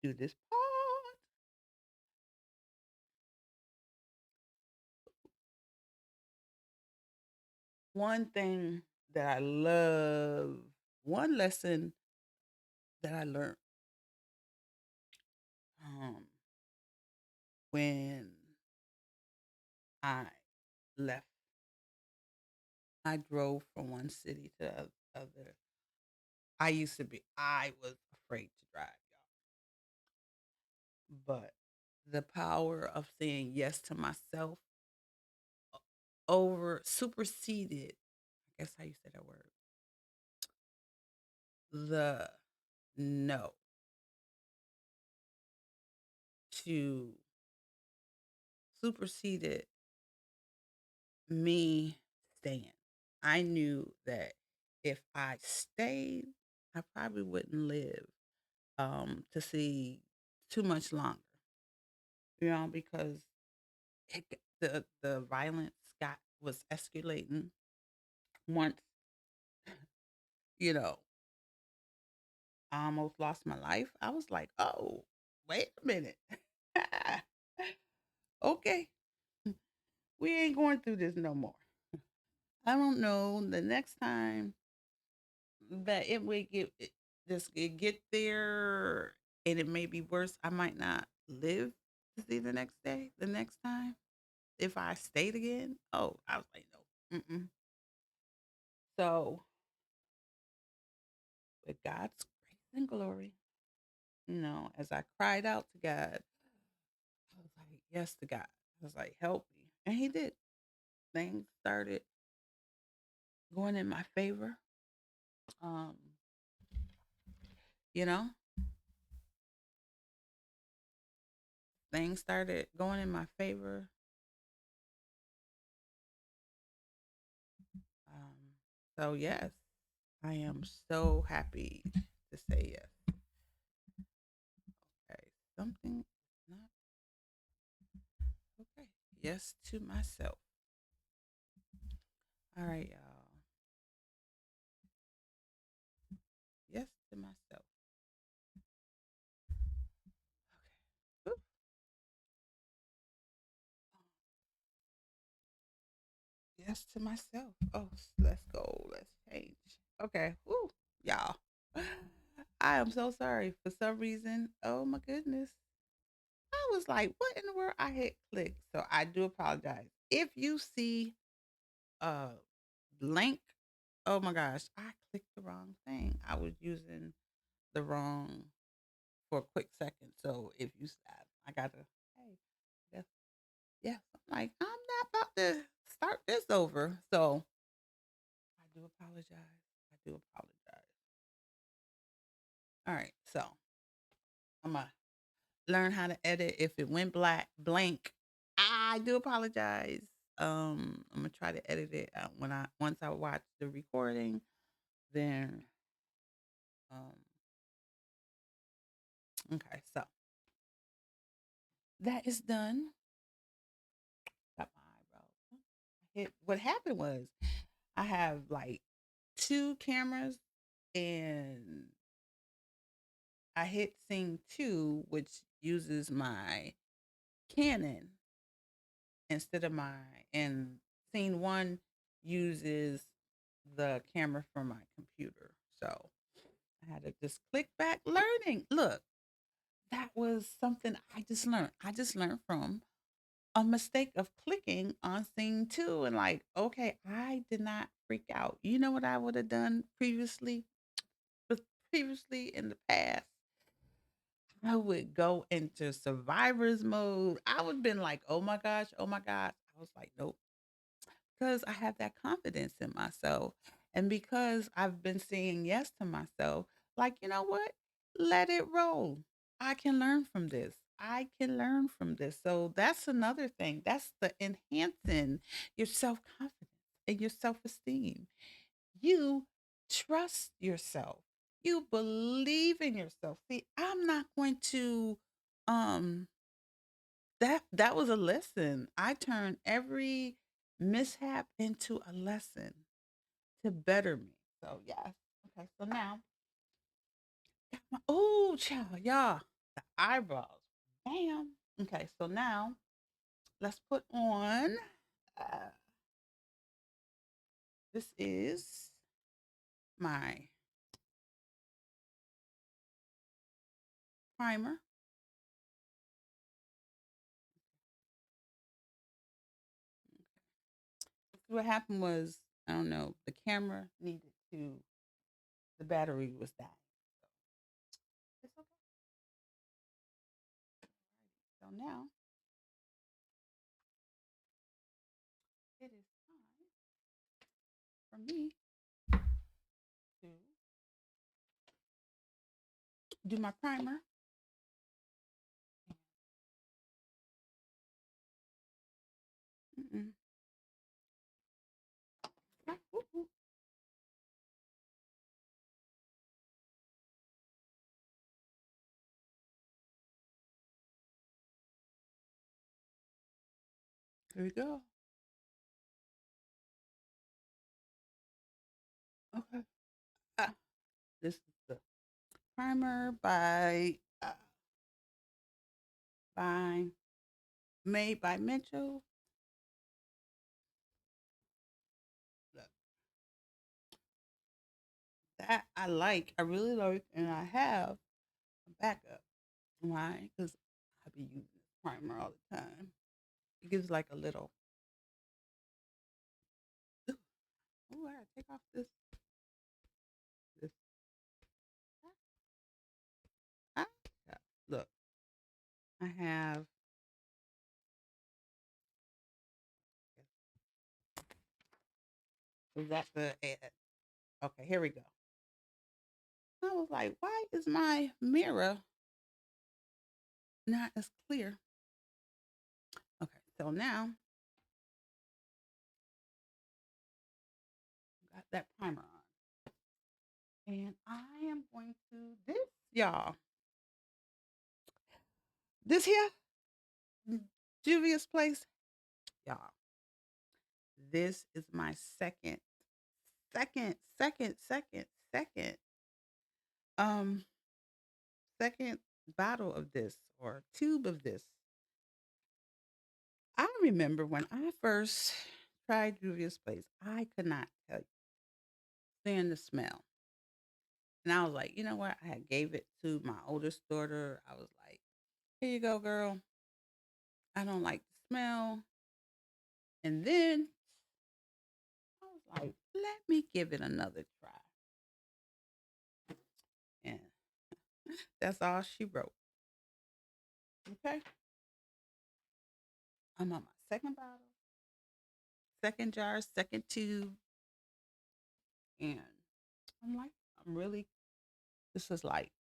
do this part. One thing that I love, one lesson that I learned um, when I left, I drove from one city to the other. I was afraid to drive, y'all. But the power of saying yes to myself over superseded, I guess how you say that word, the no to superseded me staying. I knew that if I stayed, I probably wouldn't live to see too much longer, because the violence got was escalating once, you know, I almost lost my life. I was like, oh, wait a minute. Okay, we ain't going through this no more. I don't know. The next time that it would get there, and it may be worse, I might not live to see the next day. The next time, if I stayed again, oh, I was like, no. Mm-mm. So, with God's grace and glory, as I cried out to God, I was like, yes to God. I was like, help me, and He did. Things started going in my favor. Um, you know, things started going in my favor. Um, so yes, I am so happy to say yes. Okay, something not okay. Yes to myself. All right, y'all. Yes to myself. Okay. Woo. Yes to myself. Oh, let's go. Let's change. Okay. Woo, y'all. I am so sorry. For some reason, oh my goodness, I was like, what in the world? I hit click. So I do apologize. If you see a link, oh my gosh, I clicked the wrong thing. I was using the wrong for a quick second. So if you stop, I gotta, hey, yes, yes. I'm like, I'm not about to start this over. So I do apologize. I do apologize. All right. So I'm gonna learn how to edit. If it went blank, I do apologize. I'm gonna try to edit it out when I once I watch the recording. Then, um, okay. So that is done. Got my eyebrows. What happened was I have like two cameras and I hit scene two, which uses my Canon instead of my, and scene one uses the camera from my computer. So I had to just click back learning. Look, that was something I just learned. I just learned from a mistake of clicking on scene two and like, okay, I did not freak out. You know what I would have done previously? But previously in the past, I would go into survivor's mode. I would have been like, oh my gosh, oh my gosh. I was like, nope, because I have that confidence in myself. And because I've been saying yes to myself, like, you know what? Let it roll. I can learn from this. I can learn from this. So that's another thing. That's the enhancing your self confidence and your self esteem. You trust yourself. You believe in yourself. See, I'm not going to um that was a lesson. I turned every mishap into a lesson to better me. So yes. Okay, so now oh child, y'all, the eyebrows. Bam. Okay, so now let's put on uh this is my primer. What happened was, I don't know, the camera needed to, the battery was dying. So it's okay. So now it is time for me to do my primer. Mm-mm. Ah, ooh, ooh. Here we go. Okay. Ah, this is the primer by made by Mitchell. Look, that I like. I really like, and I have a backup. Why? Because I be using this primer all the time. It gives like a little. Ooh, ooh, I gotta take off this. Ah, yeah. Look, I have. Is that the ad? Okay, here we go. I was like, why is my mirror not as clear? Okay, so now got that primer on. And I am going to this, y'all. This here, Juvia's Place, y'all. This is my second, um, second bottle of this or tube of this. I remember when I first tried Juvia's Place, I could not tell you, stand the smell. And I was like, you know what? I had gave it to my oldest daughter. I was like, here you go, girl. I don't like the smell. And then I was like, let me give it another try. Yeah. That's all she wrote. Okay. I'm on my second bottle, second jar, second tube, and I'm like, I'm really, this is like,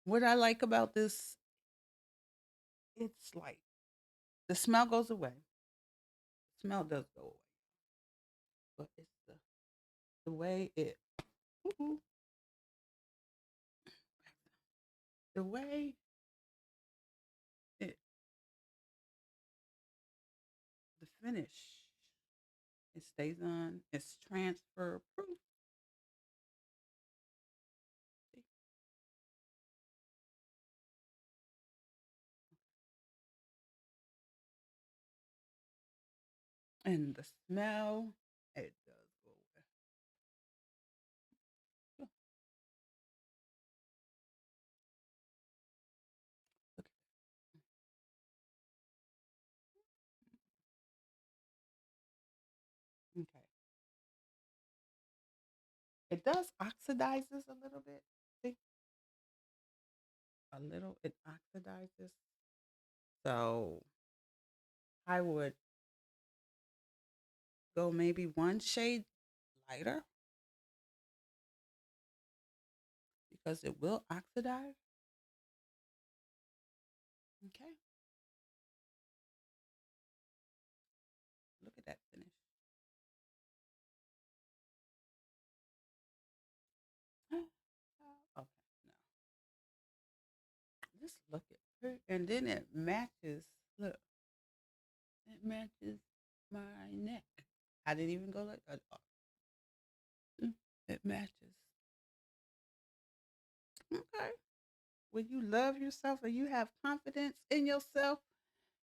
what I like about this, it's like the smell goes away. The smell does go away, but it's the way it, the way it, the finish, it stays on, it's transfer proof. And the smell, it does go away. Look, okay. It does oxidizes a little bit. See, a little, it oxidizes. So I would go maybe one shade lighter because it will oxidize. Okay. Look at that finish. Okay. No. Just look at it. And then it matches. Look, it matches my neck. I didn't even go like that. It matches. Okay. When you love yourself and you have confidence in yourself,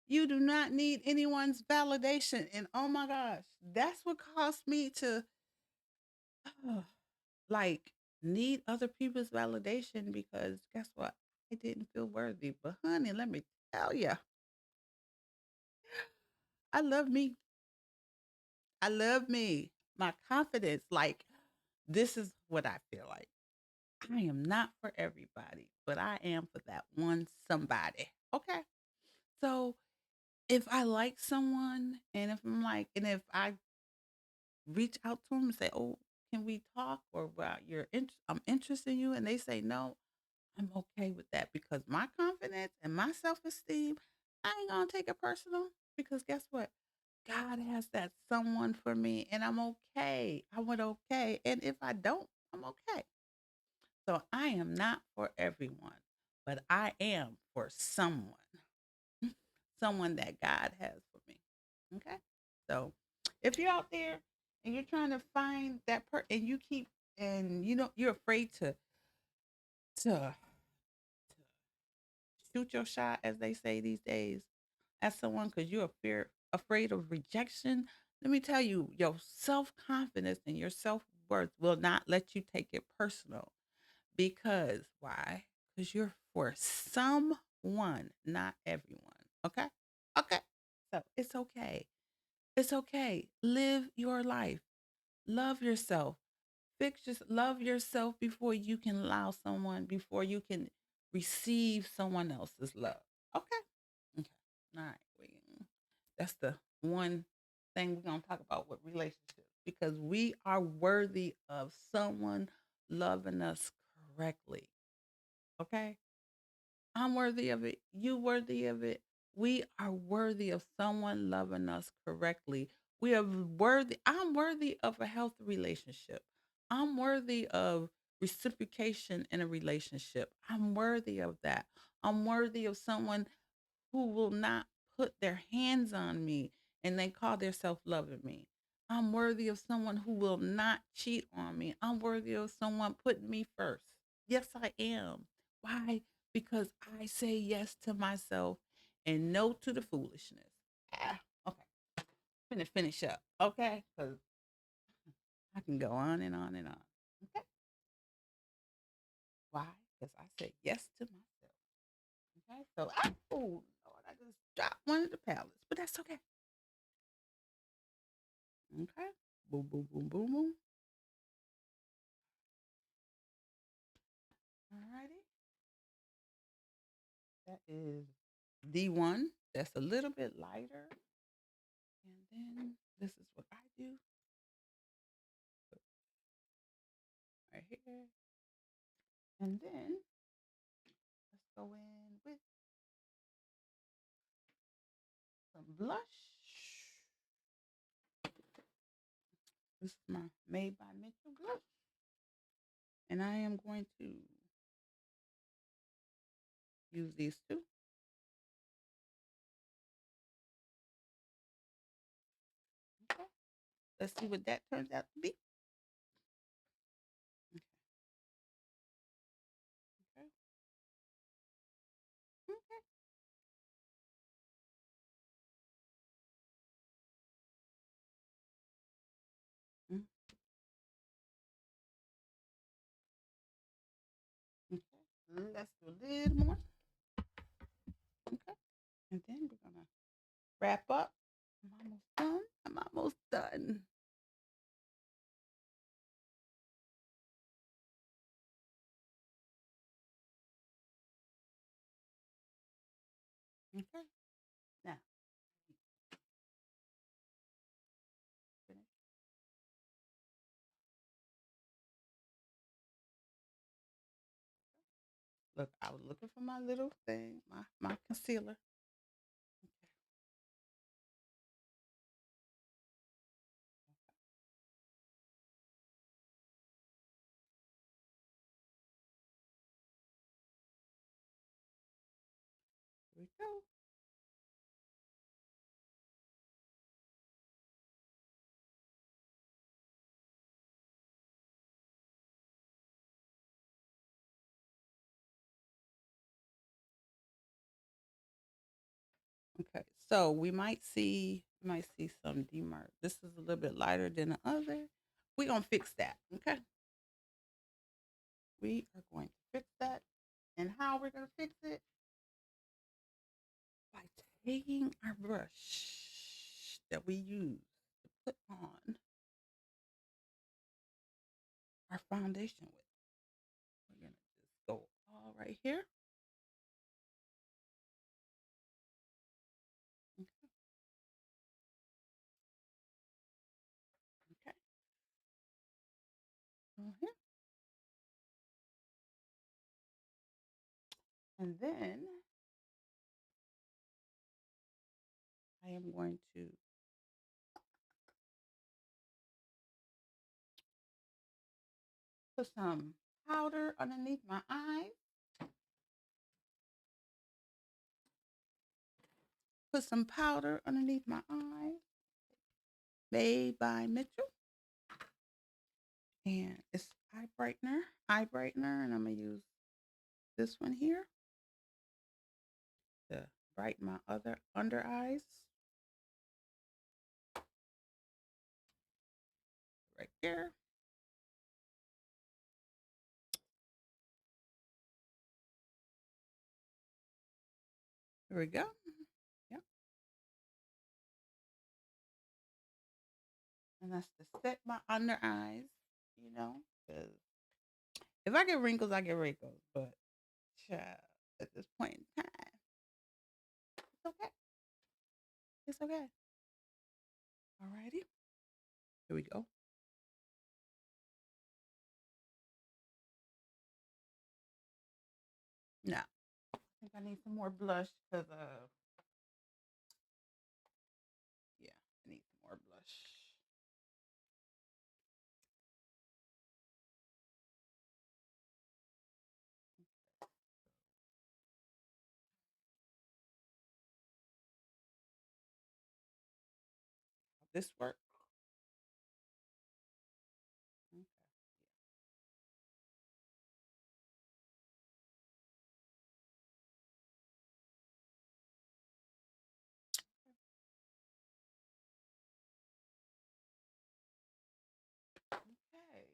you do not need anyone's validation. And oh my gosh, that's what caused me to like need other people's validation because guess what? I didn't feel worthy. But honey, let me tell you, I love me. I love me. My confidence, like this is what I feel like. I am not for everybody, but I am for that one somebody. Okay. So if I like someone and if I'm like, and if I reach out to them and say, "Oh, can we talk?" or "Well, I'm interested in you," and they say no, I'm okay with that because my confidence and my self esteem, I ain't gonna take it personal because guess what? God has that someone for me, and I'm okay. I went okay, and if I don't, I'm okay. So I am not for everyone, but I am for someone, someone that God has for me. Okay. So if you're out there and you're trying to find that and you keep and you know you're afraid to shoot your shot, as they say these days, at someone because you're afraid of rejection. Let me tell you, your self confidence and your self worth will not let you take it personal. Because why? Because you're for someone, not everyone. Okay? Okay. So it's okay. It's okay. Live your life. Love yourself. Love yourself before you can allow someone, before you can receive someone else's love. Okay. Okay. All right. That's the one thing we're going to talk about with relationships because we are worthy of someone loving us correctly. Okay. I'm worthy of it. You worthy of it. We are worthy of someone loving us correctly. We are worthy. I'm worthy of a healthy relationship. I'm worthy of reciprocation in a relationship. I'm worthy of that. I'm worthy of someone who will not put their hands on me and they call themselves loving me. I'm worthy of someone who will not cheat on me. I'm worthy of someone putting me first. Yes, I am. Why? Because I say yes to myself and no to the foolishness. Okay. I'm gonna finish up. Okay. Because I can go on and on and on. Okay. Why? Because I said yes to myself. Okay. So, oh, Lord, I just dropped one of the pallets, but that's okay. Okay. Boom, boom, boom, boom, boom. Alrighty. That is D1. That's a little bit lighter. And then this is what I do. Right here. And then let's go in with some blush. This is my Made by Mitchell blush. And I am going to use these two. Okay. Let's see what that turns out to be. Okay. Okay. Mm, okay. Let's do a little more. Okay. And then we're going to wrap up. I'm almost done. I'm almost done. Okay. Now, finish. Look, I was looking for my little thing, my concealer. Here we go. Okay, so we might see some demark. This is a little bit lighter than the other. We're gonna fix that. Okay, we are going to fix that, and how we're gonna fix it by taking our brush that we use to put on our foundation with. We're gonna just go all right here. Okay, okay. Go here, and then I am going to put some powder underneath my eyes. Put some powder underneath my eyes. Made by Mitchell. And it's eye brightener, and I'm gonna use this one here to brighten my other under eyes. Right there. Here we go. Yep. And that's to set my under eyes, because if I get wrinkles, I get wrinkles. But child, at this point in time, it's okay. It's okay. Alrighty. Here we go. Now, I think I need some more blush because yeah, I need some more blush. This work. Okay. Okay.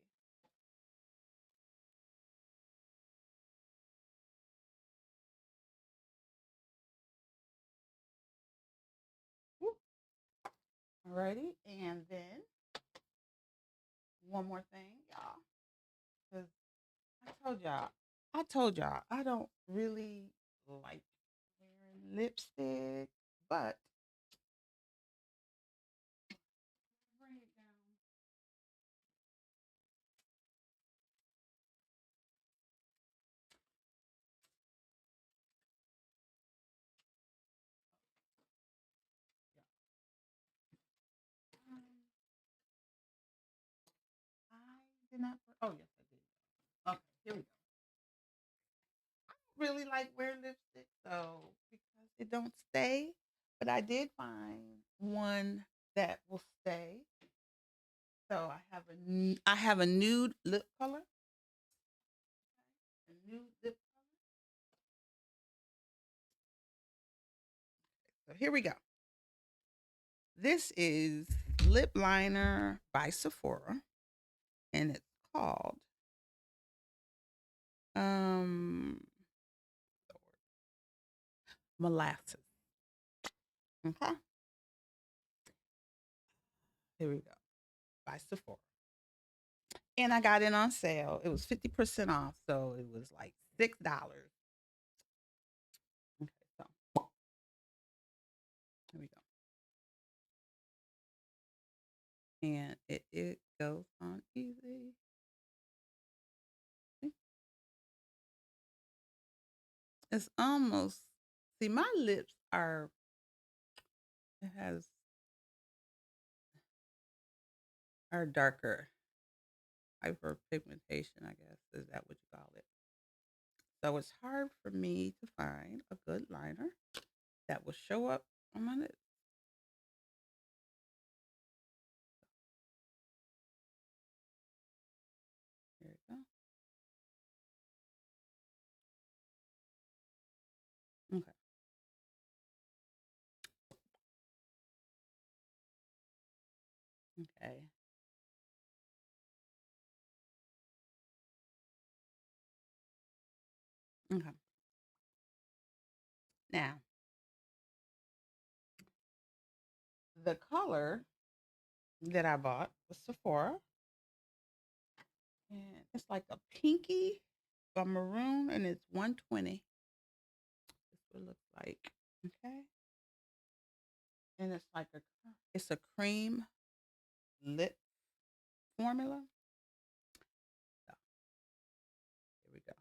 Woo. Alrighty. And then one more thing, y'all. Because I told y'all I told y'all I don't really like wearing lipstick, but bring it down. Um, I did not. Oh yes, I did. Okay, here we go. Really like wearing lipstick though because it don't stay, but I did find one that will stay. So I have a nude lip color. A nude lip color. So here we go. This is lip liner by Sephora, and it's called um molasses. Okay, here we go, by Sephora, and I got it on sale. It was 50% off, so it was like $6. Okay, so here we go, and it goes on easy. It's almost, see, my lips are, it has, are darker. Hyperpigmentation, I guess, is that what you call it? So it's hard for me to find a good liner that will show up on my lips. There you go. Okay. Okay. Okay. Now, the color that I bought was Sephora, and it's like a pinky, a maroon, and it's 120. This what it looks like. Okay. And it's like it's a cream lip formula. So here we go.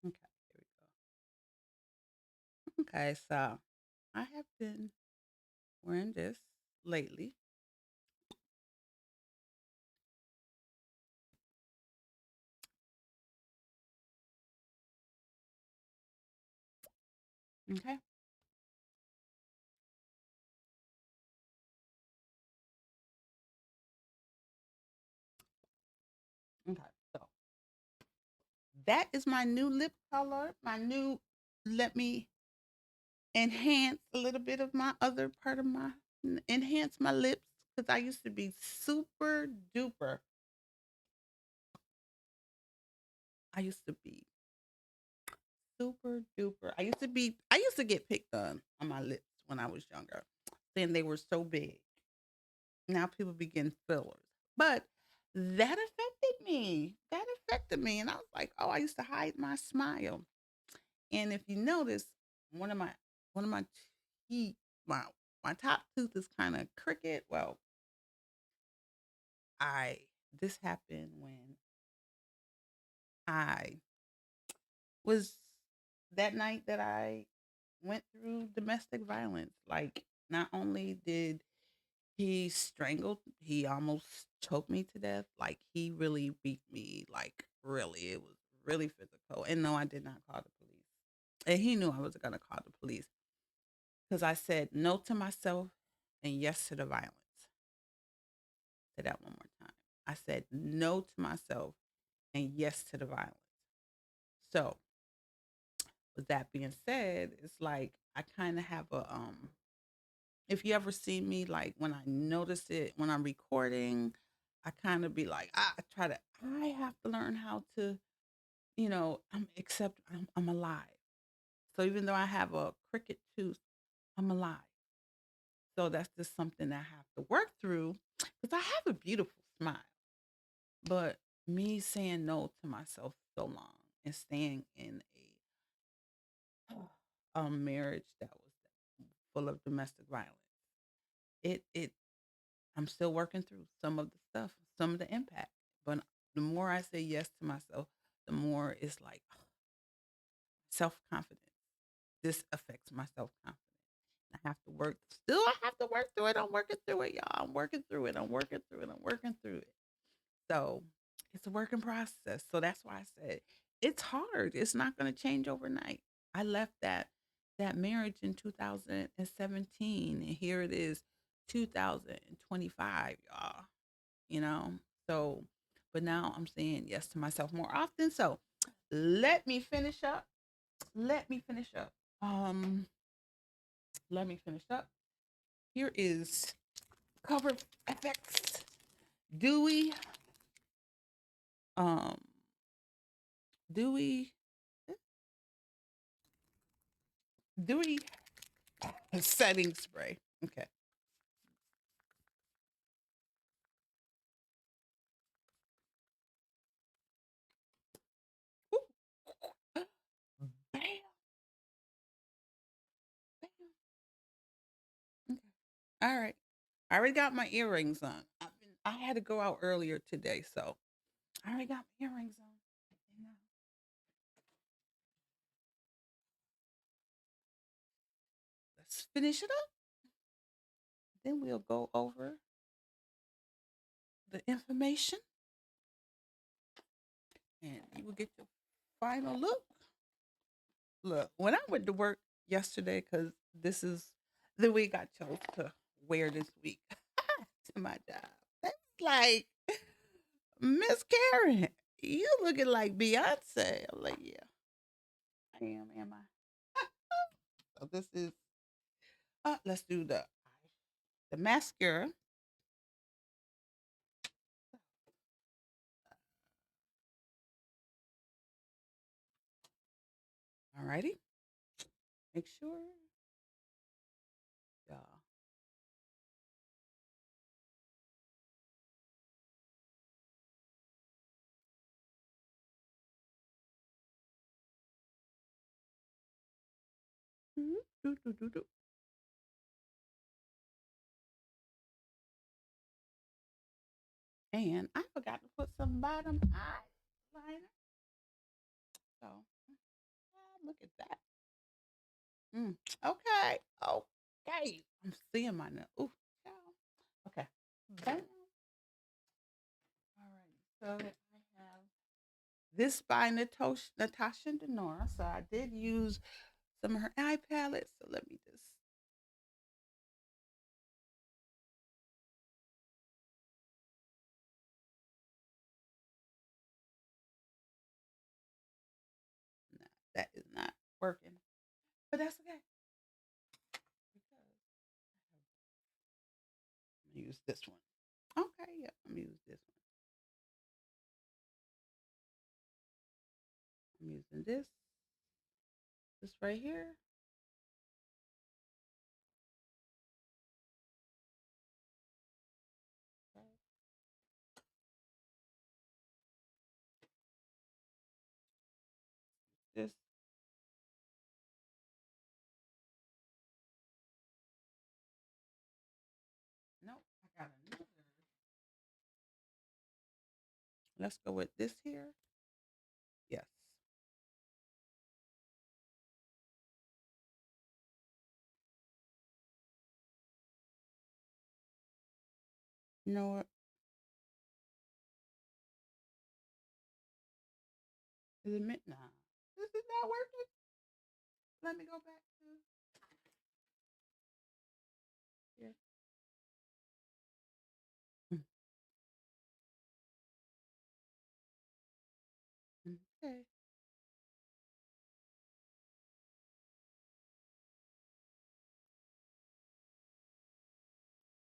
Okay, here we go. Okay, so I have been wearing this lately. Okay. Okay. So that is my new lip color. My new, let me enhance a little bit of my other part of my, enhance my lips because I used to be super duper. I used to be super duper. I used to get picked on my lips when I was younger. Then they were so big. Now people begin fillers. But that affected me. That affected me. And I was like, oh, I used to hide my smile. And if you notice, one of my one of my teeth, my top tooth is kind of crooked. Well, I this happened when I was that night that I went through domestic violence. Like, not only did he almost choked me to death. Like, he really beat me. Like, really, it was really physical. And no, I did not call the police. And he knew I was going to call the police because I said no to myself and yes to the violence. Say that one more time. I said no to myself and yes to the violence. So, with that being said, it's like I kind of have a if you ever see me, like when I notice it when I'm recording, I kind of be like, I have to learn how to, accept I'm alive. So even though I have a crooked tooth, I'm alive. So that's just something I have to work through because I have a beautiful smile. But me saying no to myself so long and staying in a marriage that was full of domestic violence, it I'm still working through some of the stuff, some of the impact. But the more I say yes to myself, the more it's like self confidence. This affects my self confidence. I have to work. Still, I have to work through it. I'm working through it, y'all. I'm working through it. I'm working through it. I'm working through it. So it's a working process. So that's why I said it's hard. It's not going to change overnight. I left that marriage in 2017, and here it is, 2025, y'all. You know. So, but now I'm saying yes to myself more often. So let me finish up. Let me finish up. Um, let me finish up. Here is cover FX Dewey. Um, Dewey. Dewey setting spray. Okay. Ooh, bam, bam. Okay. All right. I already got my earrings on. I had to go out earlier today, so I already got my earrings on. And now let's finish it up. Then we'll go over the information, and you will get your final look. Look, when I went to work yesterday, because this is the week I chose to wear this week to my job. That's like, Miss Karen, you looking like Beyonce. I'm like, yeah, I am I? So this is, let's do the mascara. Alrighty, make sure, y'all. Do, do, do, do, do. And I forgot to put some bottom eyeliner. So, look at that. Mm, okay. Okay. I'm seeing my nail. Ooh, child. Okay. Bam. All right. So I have this by Natasha Denora. So I did use some of her eye palettes. So let me just. Nah, that is not working. But that's okay. Because I'm going to use this one. Okay. Yeah. I'm going to use this one. I'm using this right here. Okay. This. Nope. I got another. Let's go with this here. Yes. You know what? Is it mint? Nah. This is not working. Let me go back to here. Mm, okay.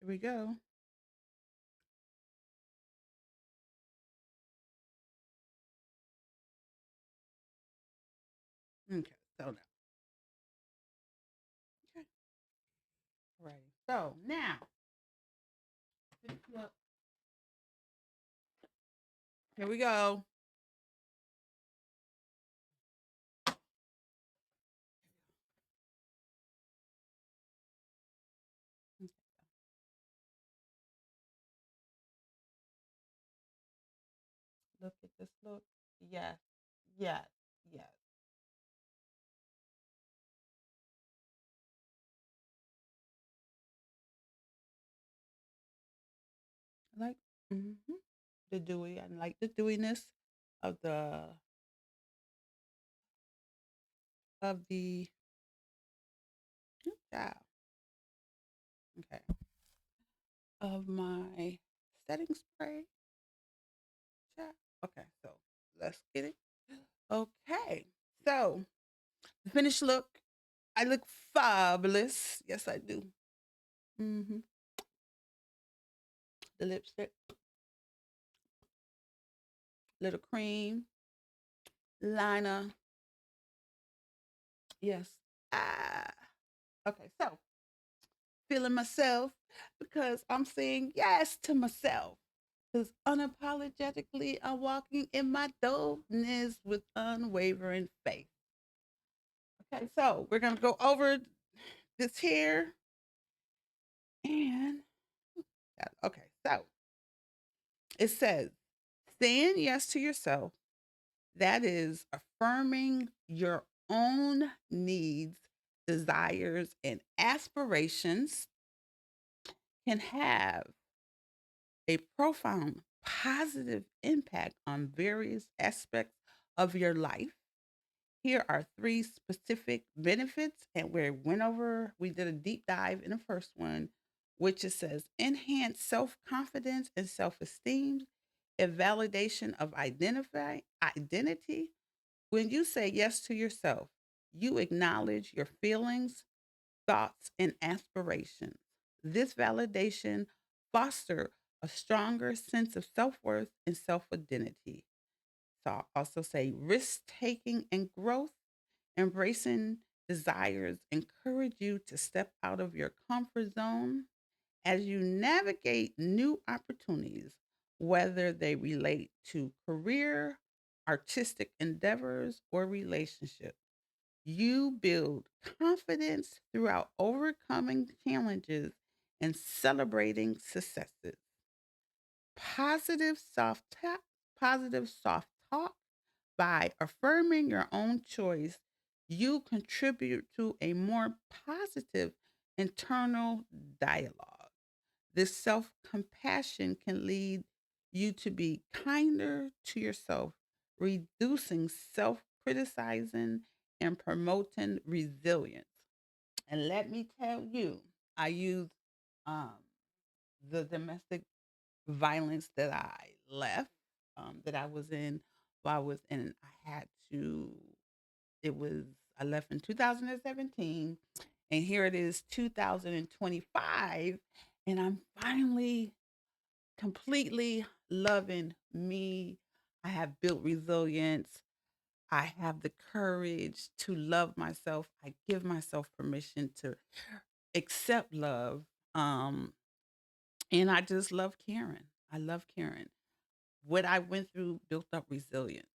Here we go. Okay. So now, okay. Right. So now, look, here we go. Look at this. Look. Yes. Yes. Yes. I like hmm the dewy. I like the dewiness of the. Yeah. Okay. Of my setting spray. Yeah. Okay. So let's get it. Okay. So the finished look. I look fabulous. Yes, I do. hmm The lipstick, little cream, liner. Yes. Ah. Okay. So feeling myself because I'm saying yes to myself. Because unapologetically, I'm walking in my dopeness with unwavering faith. Okay, so we're going to go over this here. And, okay, so it says, saying yes to yourself, that is affirming your own needs, desires, and aspirations, can have a profound positive impact on various aspects of your life. Here are three specific benefits, and we did a deep dive in the first one, which it says enhance self confidence and self esteem, a validation of identity. When you say yes to yourself, you acknowledge your feelings, thoughts, and aspirations. This validation foster a stronger sense of self worth and self identity. So I'll also say risk taking and growth, embracing desires, encourage you to step out of your comfort zone as you navigate new opportunities, whether they relate to career, artistic endeavors, or relationships. You build confidence throughout overcoming challenges and celebrating successes. Positive soft talk, positive soft talk by affirming your own choice, you contribute to a more positive internal dialogue. This self compassion can lead you to be kinder to yourself, reducing self criticizing and promoting resilience. And let me tell you, I use um, the domestic violence that I left, that I was in while I was in, I had to, it was, I left in 2017, and here it is 2025, and I'm finally completely loving me. I have built resilience. I have the courage to love myself. I give myself permission to accept love. Um, and I just love caring. I love caring. What I went through built up resilience.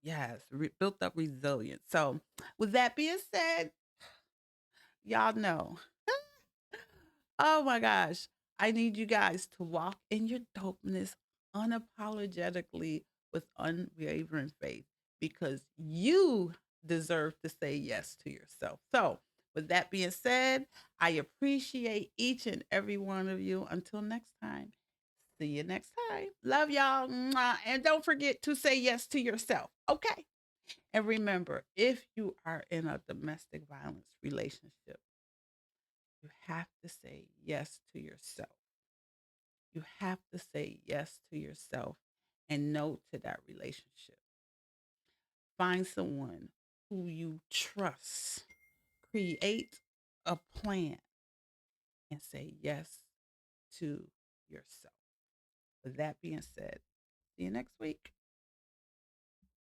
Yes, built up resilience. So, with that being said, y'all know, oh my gosh, I need you guys to walk in your dopeness unapologetically with unwavering faith because you deserve to say yes to yourself. So, with that being said, I appreciate each and every one of you. Until next time, see you next time. Love y'all. Mwah. And don't forget to say yes to yourself. Okay. And remember, if you are in a domestic violence relationship, you have to say yes to yourself. You have to say yes to yourself and no to that relationship. Find someone who you trust. Create a plan and say yes to yourself. With that being said, see you next week.